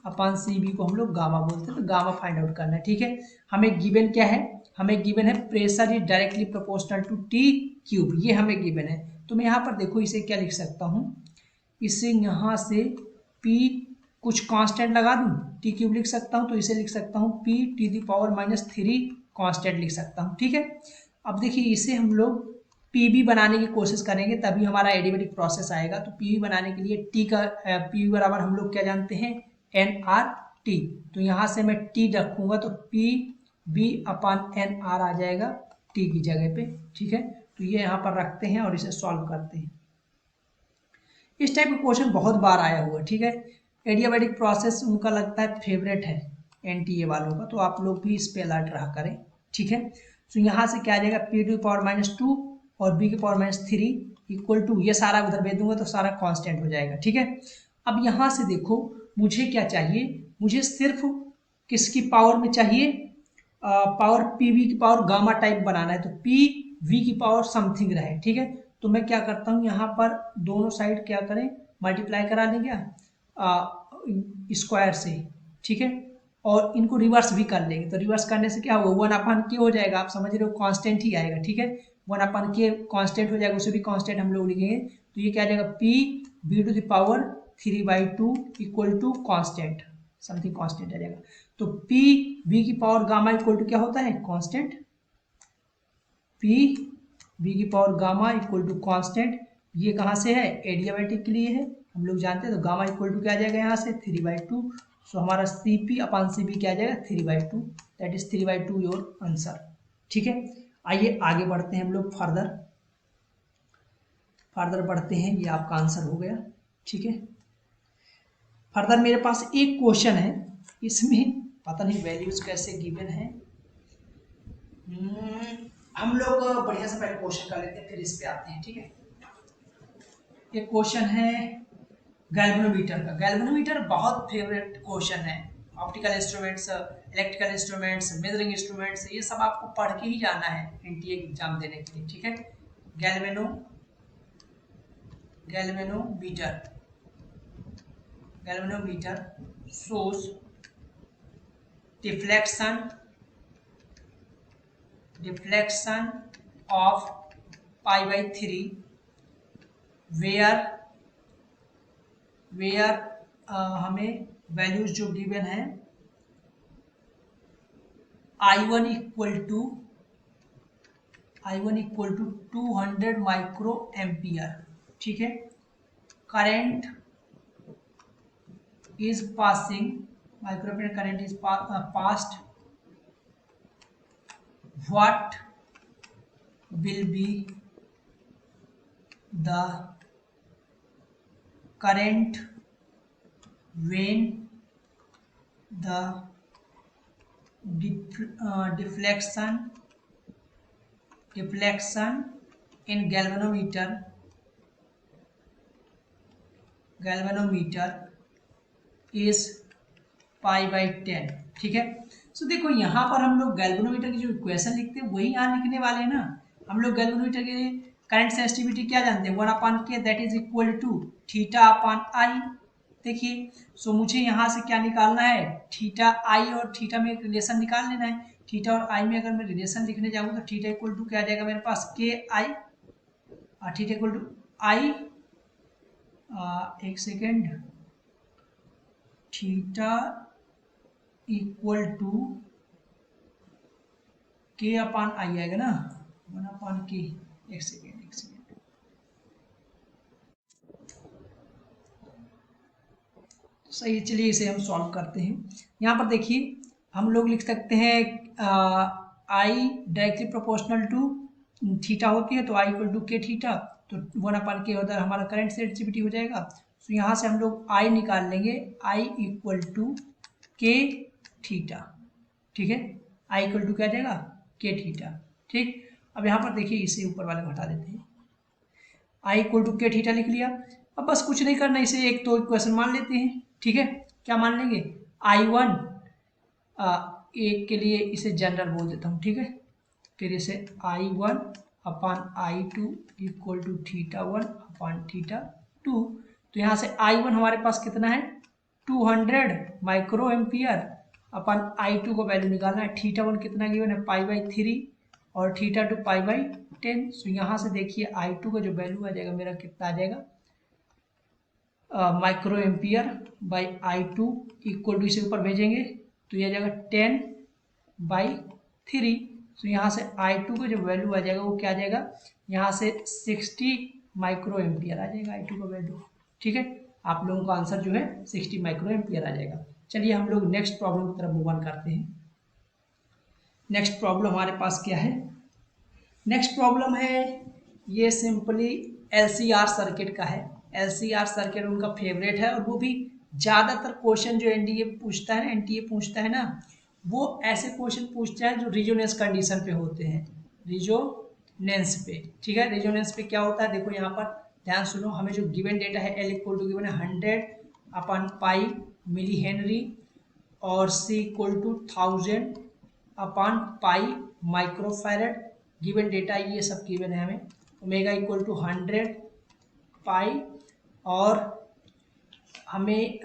upon Cv को हम लोग गामा बोलते हैं, तो गामा फाइंड आउट करना है, ठीक है। हमें गिवन क्या है, हमें गिवन है pressure is directly proportional to T cube, ये हमें गिवन है। तो मैं यहाँ पर देखो इसे क्या लिख सकता हूँ, इसे यहाँ से P कुछ कांस्टेंट लगा दूँ, T क्यूब लिख सकता हूँ, तो इसे लिख सकता हूँ P T the power -3 constant लिख सकता हूँ, ठीक है। अब देखिए इसे हम लोग PV बनाने की कोशिश करेंगे, तभी हमारा एडियाबैटिक प्रोसेस आएगा। तो PV बनाने के लिए T का PV बराबर हम लोग क्या जानते हैं, nRT। तो यहाँ से मैं T रखूँगा तो PV अपन nR आ जाएगा T की जगह पे, ठीक है। तो ये यहाँ पर रखते हैं और इसे सॉल्व करते हैं। इस टाइप का क्वेश्चन बहुत बार आया हुआ, ठीक है। एडियाबैटिक प्रोसेस उनका लगता है फेवरेट है NTA वालों का, तो आप लोग भी इस पे अलर्ट रहा करें, ठीक है। तो यहाँ से क्या आ जाएगा P टू पावर -2 और B की पावर -3 इक्वल टू, ये सारा उधर भेज दूंगा तो सारा कांस्टेंट हो जाएगा, ठीक है। अब यहाँ से देखो मुझे क्या चाहिए, मुझे सिर्फ किसकी पावर में चाहिए, पावर PV की पावर गामा टाइप बनाना है, तो PV की पावर समथिंग रहे, ठीक है। तो मैं क्या करता हूँ, यहाँ पर दोनों साइड क्या करें, मल्टीप्लाई करा लें क्या स्क्वायर से, ठीक है। और इनको रिवर्स भी कर लेंगे, तो रिवर्स करने से क्या होगा, 1/k हो जाएगा, आप समझ रहे हो, कांस्टेंट ही आएगा, ठीक है। 1/k कांस्टेंट हो जाएगा, उसे भी कांस्टेंट हम लोग लिखेंगे। तो ये क्या आ जाएगा, PV to the power 3/2 equal to constant, something constant आ जाएगा। तो PV की पावर गामा इक्वल टू क्या होता है, कांस्टेंट। PV की power gamma equal to constant, ये कहाँ से है, एडियाबैटिक के लिए है, हम लोग जानते हैं। तो गामा इक्वल टू क्या आ जाएगा, यहाँ से 3/2। सो हमारा Cp अपन Cv क्या आ जाएगा, 3/2, दैट इज 3/2 योर आंसर, ठीक है। आइए आगे बढ़ते हैं हम लोग, फर्दर बढ़ते हैं, ये आपका आंसर हो गया, ठीक है। फर्दर मेरे पास एक क्वेश्चन है, इसमें पता नहीं वैल्यूज कैसे गिवन है। हम लोग बढ़िया से पहले क्वेश्चन कर लेते हैं, फिर इस पे आते हैं, ठीक है। एक क्वेश्चन है गैल्वेनोमीटर का। गैल्वेनोमीटर बहुत फेवरेट क्वेश्चन है optical instruments, electrical instruments, measuring instruments, ये सब आपको पढ़ के ही जाना है एनटीए एग्जाम देने के लिए, ठीक है। Galvanometer shows deflection of pi/3 where हमें वैल्यूज जो गिवन है I1 equal to 200 micro ampere, ठीक है। Current is passing, microampere current is passed, what will be the current when the deflection in galvanometer is pi/10, ठीक है। सो देखो यहाँ पर हम लोग गैल्वेनोमीटर की जो इक्वेशन लिखते हैं वही यहाँ लिखने वाले हैं ना। हम लोग गैल्वेनोमीटर के करंट सेंसिटिविटी क्या जानते हैं, 1/k that is equal to θ/I। देखिए, सो मुझे यहाँ से क्या निकालना है, θI और थीटा में एक रिलेशन निकाल लेना है। थीटा और आई में अगर मैं रिलेशन लिखने जाऊँ तो थीटा इक्वल टू क्या आ जाएगा मेरे पास, KI, और थीटा इक्वल टू आई, एक second, theta equal to K/I आएगा ना, 1/K। एक सेकेंड सही, चलिए इसे हम सॉल्व करते हैं। यहाँ पर देखिए हम लोग लिख सकते हैं I directly proportional to theta होती है, तो I equal to K theta, तो 1/K उधर हमारा करंट सेंसिटिविटी हो जाएगा। तो यहाँ से हम लोग I निकाल लेंगे, I equal to K theta, ठीक है। I इक्वल टू क्या जाएगा, K थीटा, ठीक। अब यहाँ पर देखिए इसे ऊपर वाले को हटा देते हैं, I equal to K theta लिख लिया। अब बस कुछ नहीं करना, इसे एक तो इक्वेशन मान लेते हैं, ठीक है। क्या मान लेंगे, I1, एक के लिए इसे जनरल बोल देता हूँ, ठीक है। फिर इसे I1/I2 इक्वल टू θ1/θ2। तो यहाँ से I1 हमारे पास कितना है, 200 माइक्रो एम्पियर अपन I2 को वैल्यू निकालना है। θ1 कितना गिवन है, pi/3 और θ2 pi/10। सो यहाँ से देखिए I2 का जो वैल्यू आ जाएगा मेरा कितना आ जाएगा, micro ampere by I2 equal to, इसे ऊपर भेजेंगे तो यह आ जाएगा 10/3। तो यहाँ से I2 का जो वैल्यू आ जाएगा वो क्या आ जाएगा, यहाँ से 60 माइक्रो एम्पियर आ जाएगा I2 का वैल्यू, ठीक है। आप लोगों का आंसर जो है 60 माइक्रो एम्पियर आ जाएगा। चलिए हम लोग नेक्स्ट प्रॉब्लम की तरफ मूव ऑन करते हैं। नेक्स्ट प्रॉब्लम हमारे पास क्या है, नेक्स्ट प्रॉब्लम है ये सिंपली LCR सर्किट का है। LCR सर्किट उनका फेवरेट है, और वो भी ज़्यादातर क्वेश्चन जो एनटीए पूछता है ना, वो ऐसे क्वेश्चन पूछता है जो रिजोनेंस कंडीशन पे होते हैं, रिजोनेंस पे, ठीक है। रिजोनेंस पे क्या होता है, देखो यहाँ पर ध्यान सुनो, हमें जो गिवन डेटा है L इक्वल टू गिवन है 100/पाई मिली हेनरी और C इक्वल टू 1000/पाई माइक्रोफैरड। गिवन डेटा ये सब गिवन है हमें। ओमेगा इक्वल टू 100 पाई, और हमें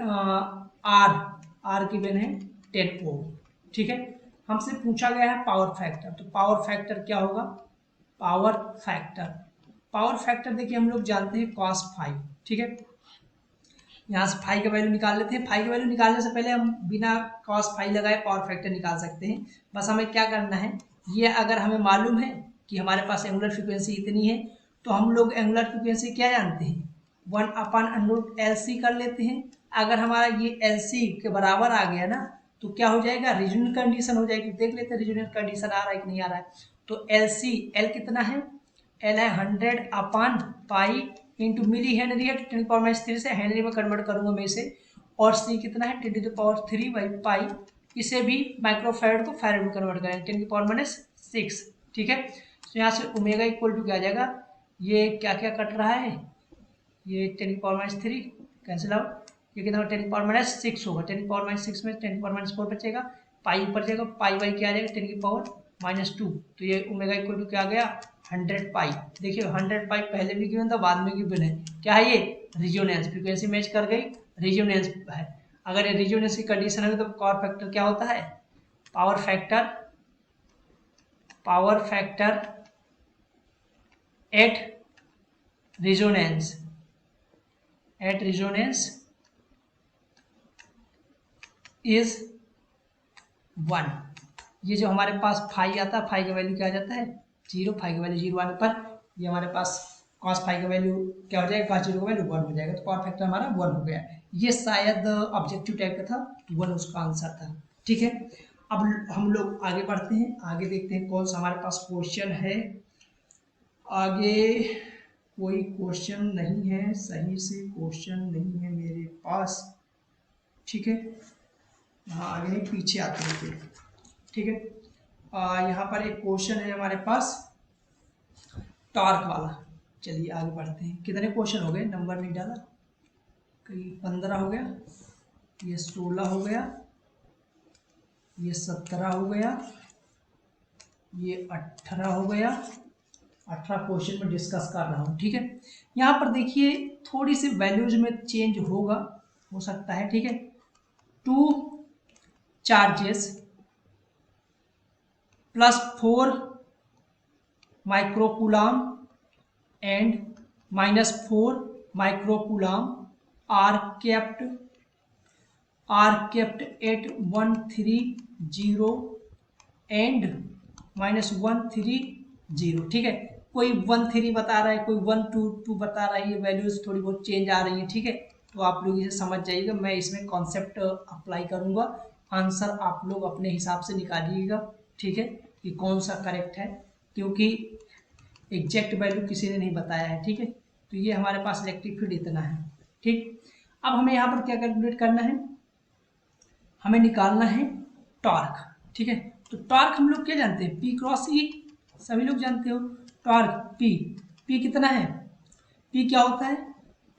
आर गिवन है 10 ओम, ठीक है। हमसे पूछा गया है पावर फैक्टर, तो पावर फैक्टर क्या होगा, पावर फैक्टर देखिए हम लोग जानते हैं cos फाइव, ठीक है। यहाँ से फाई का वैल्यू निकाल लेते हैं। फाई का वैल्यू निकालने से पहले हम बिना cos फाई लगाए पावर फैक्टर निकाल सकते हैं। बस हमें क्या करना है, ये अगर हमें मालूम है कि हमारे पास एंगुलर फ्रीक्वेंसी इतनी है, तो हम लोग एंगुलर फ्रीक्वेंसी क्या जानते हैं, 1/√LC कर लेते हैं। अगर हमारा ये LC के बराबर आ गया ना, तो क्या हो जाएगा, रीजनल कंडीशन हो जाएगी। देख लेते हैं रीजनल कंडीशन आ रहा है कि नहीं आ रहा है। तो LC, L कितना है, L है 100/पाई इंटू मिली हेनरी है, 10⁻³ से हेनरी में कन्वर्ट करूंगा मैं इसे, और C कितना है 10⁻³ इसे भी माइक्रोफैरड को फैरड में कन्वर्ट करेंगे 10⁻⁶, ठीक है। तो यहाँ से ओमेगा इक्वल टू क्या आ जाएगा, ये क्या क्या कट रहा है, ये 10⁻³ कैंसिल आउट, ये कितना 10⁻⁻6 होगा। 10⁻⁻6 में 10⁻⁴ बचेगा, पाई ऊपर जाएगा, पाई बाई क्या आ जाएगा 10⁻⁻2। तो ये ओमेगा इक्वल टू क्या आ गया 100 पाई। देखिए 100 पाई पहले भी गिवन था, बाद में गिवन है। क्या है ये रिजोनेंस, फ्रीक्वेंसी मैच कर गई, रिजोनेंस है। अगर ये रिजोनेंस की कंडीशन है तो पावर फैक्टर क्या होता है, power factor at resonance is 1। ये जो हमारे पास फाई आता है, फाई का वैल्यू क्या आ जाता है 0, फाई का वैल्यू 0 आने पर ये हमारे पास कॉस फाई का वैल्यू क्या हो जाएगा, कॉस 0 का वैल्यू 1 हो जाएगा। तो पावर फैक्टर हमारा 1 हो गया। ये शायद ऑब्जेक्टिव टाइप का था, 1 उसका आंसर था। ठीक है, अब हम लोग आगे बढ़ते हैं, आगे देखते हैं कौन सा हमारे पास क्वेश्चन है। आगे कोई क्वेश्चन नहीं है, सही से क्वेश्चन नहीं है मेरे पास। ठीक है, हाँ आगे नहीं पीछे आते हैं। ठीक है, यहाँ पर एक क्वेश्चन है हमारे पास टॉर्क वाला। चलिए आगे बढ़ते हैं। कितने क्वेश्चन हो गए, नंबर नहीं डाला, कहीं 15 हो गया, ये 16 हो गया, ये 17 हो गया, ये 18 हो गया। 18 क्वेश्चन में डिस्कस कर रहा हूँ। ठीक है, यहाँ पर देखिए थोड़ी सी वैल्यूज में चेंज होगा, हो सकता है। ठीक है, 2 charges plus 4 microcoulomb and -4 microcoulomb are kept at 130 and -130। ठीक है, कोई 13 बता रहा है, कोई 122 बता रहा है, ये वैल्यूज थोड़ी बहुत चेंज आ रही है। ठीक है, तो आप लोग इसे समझ जाइएगा, मैं इसमें कॉन्सेप्ट अप्लाई करूंगा, आंसर आप लोग अपने हिसाब से निकालिएगा। ठीक है, कि कौन सा करेक्ट है, क्योंकि एग्जैक्ट वैल्यू किसी ने नहीं बताया है। ठीक है, तो ये हमारे पास इलेक्ट्रिक फील्ड इतना है। ठीक, अब हमें यहाँ पर क्या कैलकुलेट करना है, हमें निकालना है टॉर्क। ठीक है, तो टॉर्क हम लोग क्या जानते हैं, P क्रॉस E, सभी लोग जानते हो। टॉर्क P कितना है, P क्या होता है,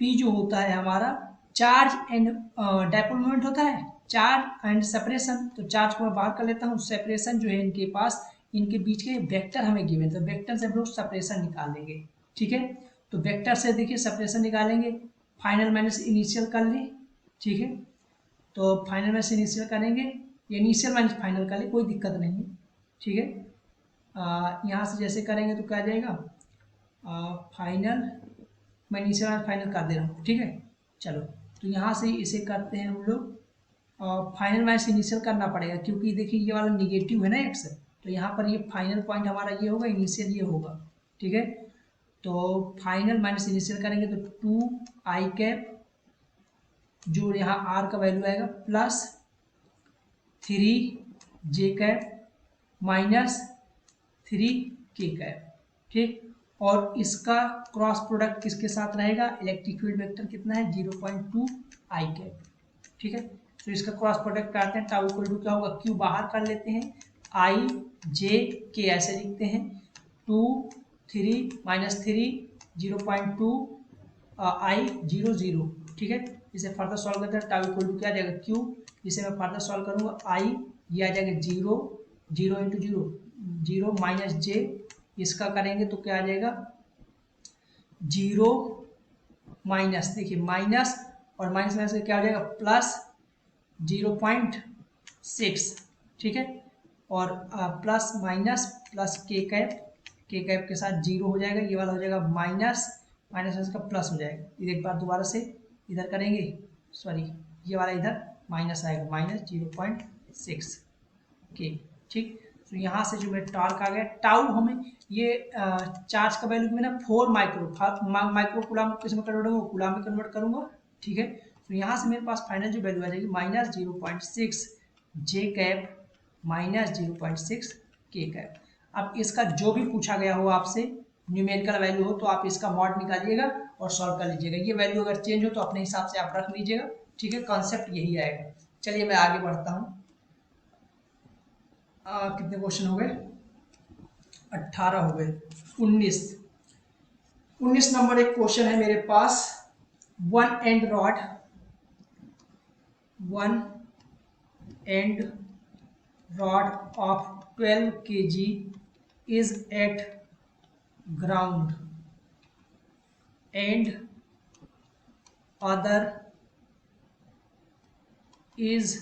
P जो होता है हमारा चार्ज एंड डाइपोल मोमेंट होता है, चार्ज एंड सेपरेशन। तो चार्ज को मैं बाहर कर लेता हूँ, सेपरेशन जो है इनके पास, इनके बीच के वेक्टर हमें गिवन, तो वेक्टर से हम लोग सेपरेशन निकालेंगे। ठीक है, तो वेक्टर से देखिए सेपरेशन निकालेंगे, फाइनल माइनस इनिशियल कर ले। ठीक है, तो फाइनल माइनस इनिशियल करेंगे, इनिशियल माइनस फाइनल कर ले, कोई दिक्कत नहीं है। ठीक है, यहाँ से जैसे करेंगे तो क्या आ जाएगा, फाइनल मैं इनिशियल माइनस फाइनल कर दे रहा हूँ। ठीक है, चलो तो यहाँ से इसे करते हैं हम लोग, फाइनल माइनस इनिशियल करना पड़ेगा, क्योंकि देखिए ये वाला निगेटिव है ना एक्स, तो यहाँ पर ये फाइनल पॉइंट हमारा ये होगा, इनिशियल ये होगा। ठीक है, तो फाइनल माइनस इनिशियल करेंगे तो 2i कैप, जो यहाँ r का वैल्यू आएगा, plus 3j cap minus 3k cap. ठीक, और इसका क्रॉस प्रोडक्ट किसके साथ रहेगा, इलेक्ट्रिक फील्ड वेक्टर कितना है 0.2 i कैप। ठीक है, तो इसका क्रॉस प्रोडक्ट करते हैं, टाउ इक्वल टू क्या होगा, q बाहर कर लेते हैं, i j k ऐसे लिखते हैं, 2 3 -3 0.2 i 0 0। ठीक है, इसे फर्दर सॉल्व करते हैं, टाउ इक्वल टू क्या आ जाएगा q, इसे मैं फर्दर सॉल्व करूंगा, i ये आ जाएगा 0 0 इंटू 0 0 माइनस j, इसका करेंगे तो क्या आ जाएगा 0 माइनस, देखिए माइनस और माइनस माइनस क्या हो जाएगा प्लस 0.6। ठीक है, और प्लस माइनस प्लस के कैप के साथ 0 हो जाएगा, ये वाला हो जाएगा माइनस माइनस का प्लस हो जाएगा। एक बार दोबारा से इधर करेंगे, सॉरी ये वाला इधर माइनस आएगा, -0.6 के। ठीक, तो यहाँ से जो मेरा टॉर्क आ गया, टाउ हमें ये चार्ज का वैल्यू में ना 4 माइक्रोकूलम किसमें कन्वर्ट होगा, कूलम में कन्वर्ट करूंगा। ठीक है, तो यहाँ से मेरे पास फाइनल जो वैल्यू आ जाएगी -0.6 जे कैप -0.6 के कैप। अब इसका जो भी पूछा गया हो आपसे, न्यूमेरिकल वैल्यू हो, तो आप इसका मॉड निकालिएगा और सॉल्व कर लीजिएगा। ये वैल्यू अगर चेंज हो तो अपने हिसाब से आप रख लीजिएगा। ठीक है, कॉन्सेप्ट यही आएगा। चलिए मैं आगे बढ़ता हूँ। कितने क्वेश्चन हो गए, 18 हो गए। 19 नंबर एक क्वेश्चन है मेरे पास, one end rod one end rod of 12 kg is at ground and other is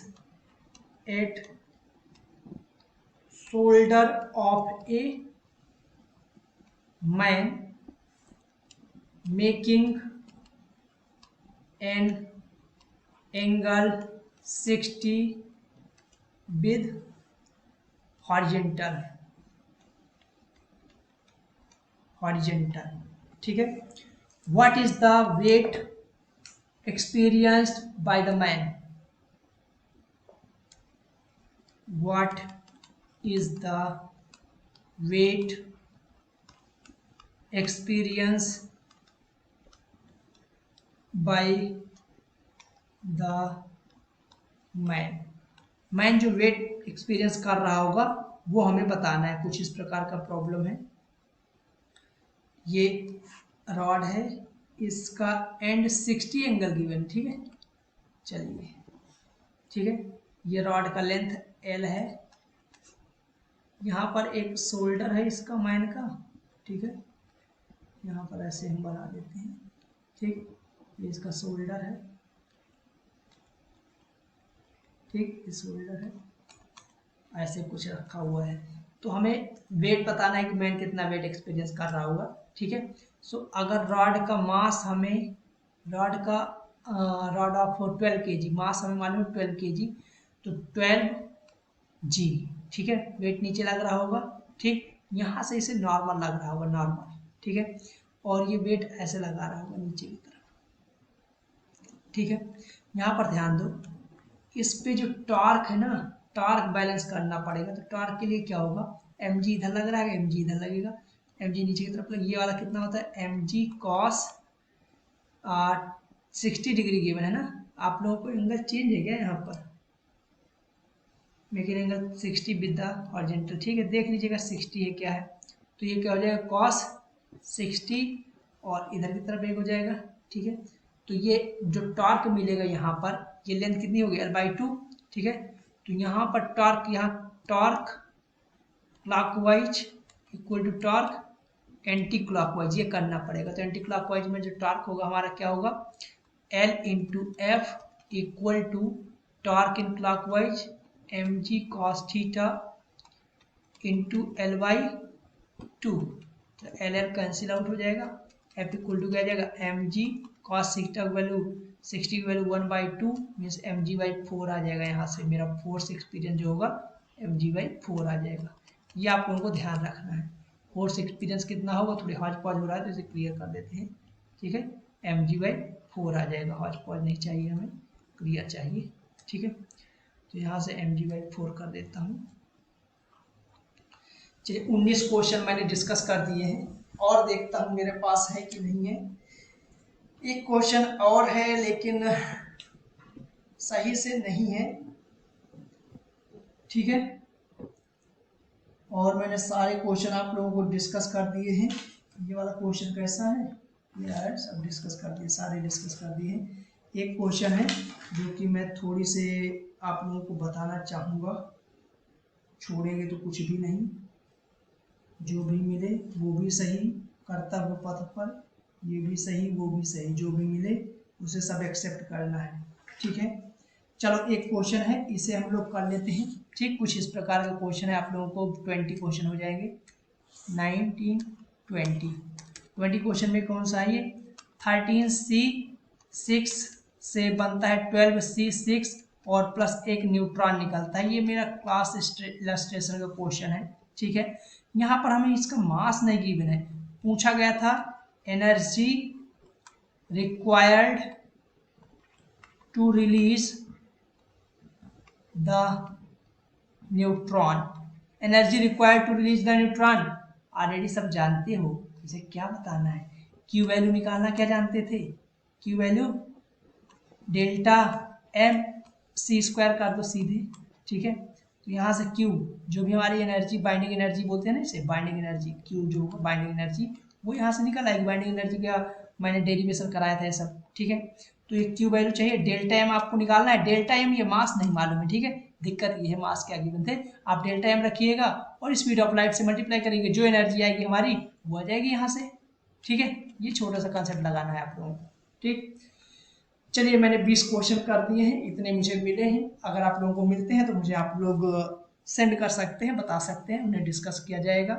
at shoulder of a man making an angle 60 with horizontal, ठीक है। What is the weight experienced by the man? What is the weight experienced by the man? Man जो वेट एक्सपीरियंस कर रहा होगा वो हमें बताना है। कुछ इस प्रकार का प्रॉब्लम है। ये रॉड है, इसका एंड 60 एंगल गिवन, ठीक है। चलिए, ठीक है, ये रॉड का लेंथ L है, यहाँ पर एक शोल्डर है इसका मैन का, ठीक है। यहाँ पर ऐसे हम बना देते हैं, ठीक, ये इसका शोल्डर है, ठीक, ये शोल्डर है, ऐसे कुछ रखा हुआ है। तो हमें वेट बताना है कि मैन कितना वेट एक्सपीरियंस कर रहा होगा, ठीक है। सो अगर रॉड का मास हमें रॉड ऑफ 12 kg, मास हमें मालूम है 12 kg, तो 12 g, ठीक है, वेट नीचे लग रहा होगा, ठीक, यहाँ से इसे नॉर्मल लग रहा होगा, नॉर्मल, ठीक है, और ये वेट ऐसे लगा रहा होगा नीचे की तरफ, ठीक है। यहाँ पर ध्यान दो, इस पे जो टॉर्क है ना, टॉर्क बैलेंस करना पड़ेगा। तो टॉर्क के लिए क्या होगा, mg इधर लग रहा है, mg इधर लगेगा, mg नीचे की तरफ लगे, ये वाला कितना होता है mg cos 60 डिग्री गिवन है ना। आप लोगों को एंगल चेंज है क्या यहाँ पर, making angle 60 with the horizontal, ठीक है, देख लीजिएगा 60 है क्या है, तो ये क्या हो जाएगा cos 60 और इधर की तरफ एक हो जाएगा, ठीक है। तो ये जो टॉर्क मिलेगा यहाँ पर, ये लेंथ कितनी होगी L/2, ठीक है। तो यहाँ पर टॉर्क, यहाँ torque clockwise equal to torque anti clockwise, ये करना पड़ेगा। तो एंटी क्लॉकवाइज में जो टॉर्क होगा हमारा क्या होगा, L into F equal to torque in clockwise mg cos theta into L/2, तो LL कैंसिल आउट हो जाएगा, F इक्वल टू क्या आ जाएगा mg cos थीटा की वैल्यू 60 की वैल्यू 1/2 मीन्स mg/4 आ जाएगा। यहाँ से मेरा फोर्स एक्सपीरियंस जो होगा mg/4 आ जाएगा। ये आप लोगों को ध्यान रखना है। फोर्स एक्सपीरियंस कितना होगा, थोड़ी हौज पौज हो रहा है तो इसे क्लियर कर देते हैं, ठीक है। mg/4 आ जाएगा, हौज पौज नहीं चाहिए हमें, क्लियर चाहिए, ठीक है। तो यहाँ से mg/4 कर देता हूँ। चलिए 19 क्वेश्चन मैंने डिस्कस कर दिए हैं, और देखता हूँ मेरे पास है कि नहीं है। एक क्वेश्चन और है लेकिन सही से नहीं है, ठीक है, और मैंने सारे क्वेश्चन आप लोगों को डिस्कस कर दिए हैं। ये वाला क्वेश्चन कैसा है, ये है, सब डिस्कस कर दिए, सारे डिस्कस कर दिए हैं। एक क्वेश्चन है जो कि मैं थोड़ी से आप लोगों को बताना चाहूँगा, छोड़ेंगे तो कुछ भी नहीं, जो भी मिले वो भी सही, कर्तव्य पथ पर ये भी सही वो भी सही, जो भी मिले उसे सब एक्सेप्ट करना है, ठीक है। चलो एक क्वेश्चन है, इसे हम लोग कर लेते हैं, ठीक। कुछ इस प्रकार का क्वेश्चन है, आप लोगों को 20 क्वेश्चन हो जाएंगे, 19 20 क्वेश्चन में कौन सा है ये, 13C6 से बनता है 12C6 और प्लस एक न्यूट्रॉन निकलता है। ये मेरा क्लास इलस्ट्रेशन का क्वेश्चन है, ठीक है। यहाँ पर हमें इसका मास नहीं गिवन है, पूछा गया था energy required to release the neutron, energy required to release the neutron, already सब जानते हो, इसे क्या बताना है, क्यू वैल्यू निकालना क्या जानते थे, Q value delta m c square कर दो सीधे, ठीक है। तो यहाँ से क्यू जो भी हमारी एनर्जी, बाइंडिंग एनर्जी बोलते हैं ना इसे, बाइंडिंग एनर्जी, क्यू जो बाइंडिंग एनर्जी वो यहाँ से निकल आएगी। बाइंडिंग एनर्जी का मैंने डेरिवेशन कराया था ये सब, ठीक है। तो एक क्यू वैल्यू चाहिए, डेल्टा एम आपको निकालना है। डेल्टा एम ये मास नहीं मालूम है, ठीक है, दिक्कत ये है मास क्या गिवन थे। आप डेल्टा एम रखिएगा और स्पीड ऑफ लाइट से मल्टीप्लाई करेंगे, जो एनर्जी आएगी हमारी वो आ जाएगी यहाँ से, ठीक है। ये छोटा सा कंसेप्ट लगाना है आप लोगों को, ठीक। चलिए मैंने 20 क्वेश्चन कर दिए हैं, इतने मुझे मिले हैं। अगर आप लोगों को मिलते हैं तो मुझे आप लोग सेंड कर सकते हैं, बता सकते हैं, उन्हें डिस्कस किया जाएगा।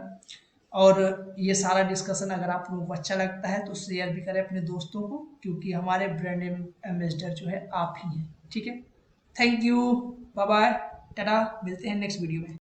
और ये सारा डिस्कशन अगर आप लोगों को अच्छा लगता है तो शेयर भी करें अपने दोस्तों को, क्योंकि हमारे ब्रांड एम्बेसडर जो है आप ही हैं, ठीक है। Thank you, bye bye, tata, मिलते हैं नेक्स्ट वीडियो में।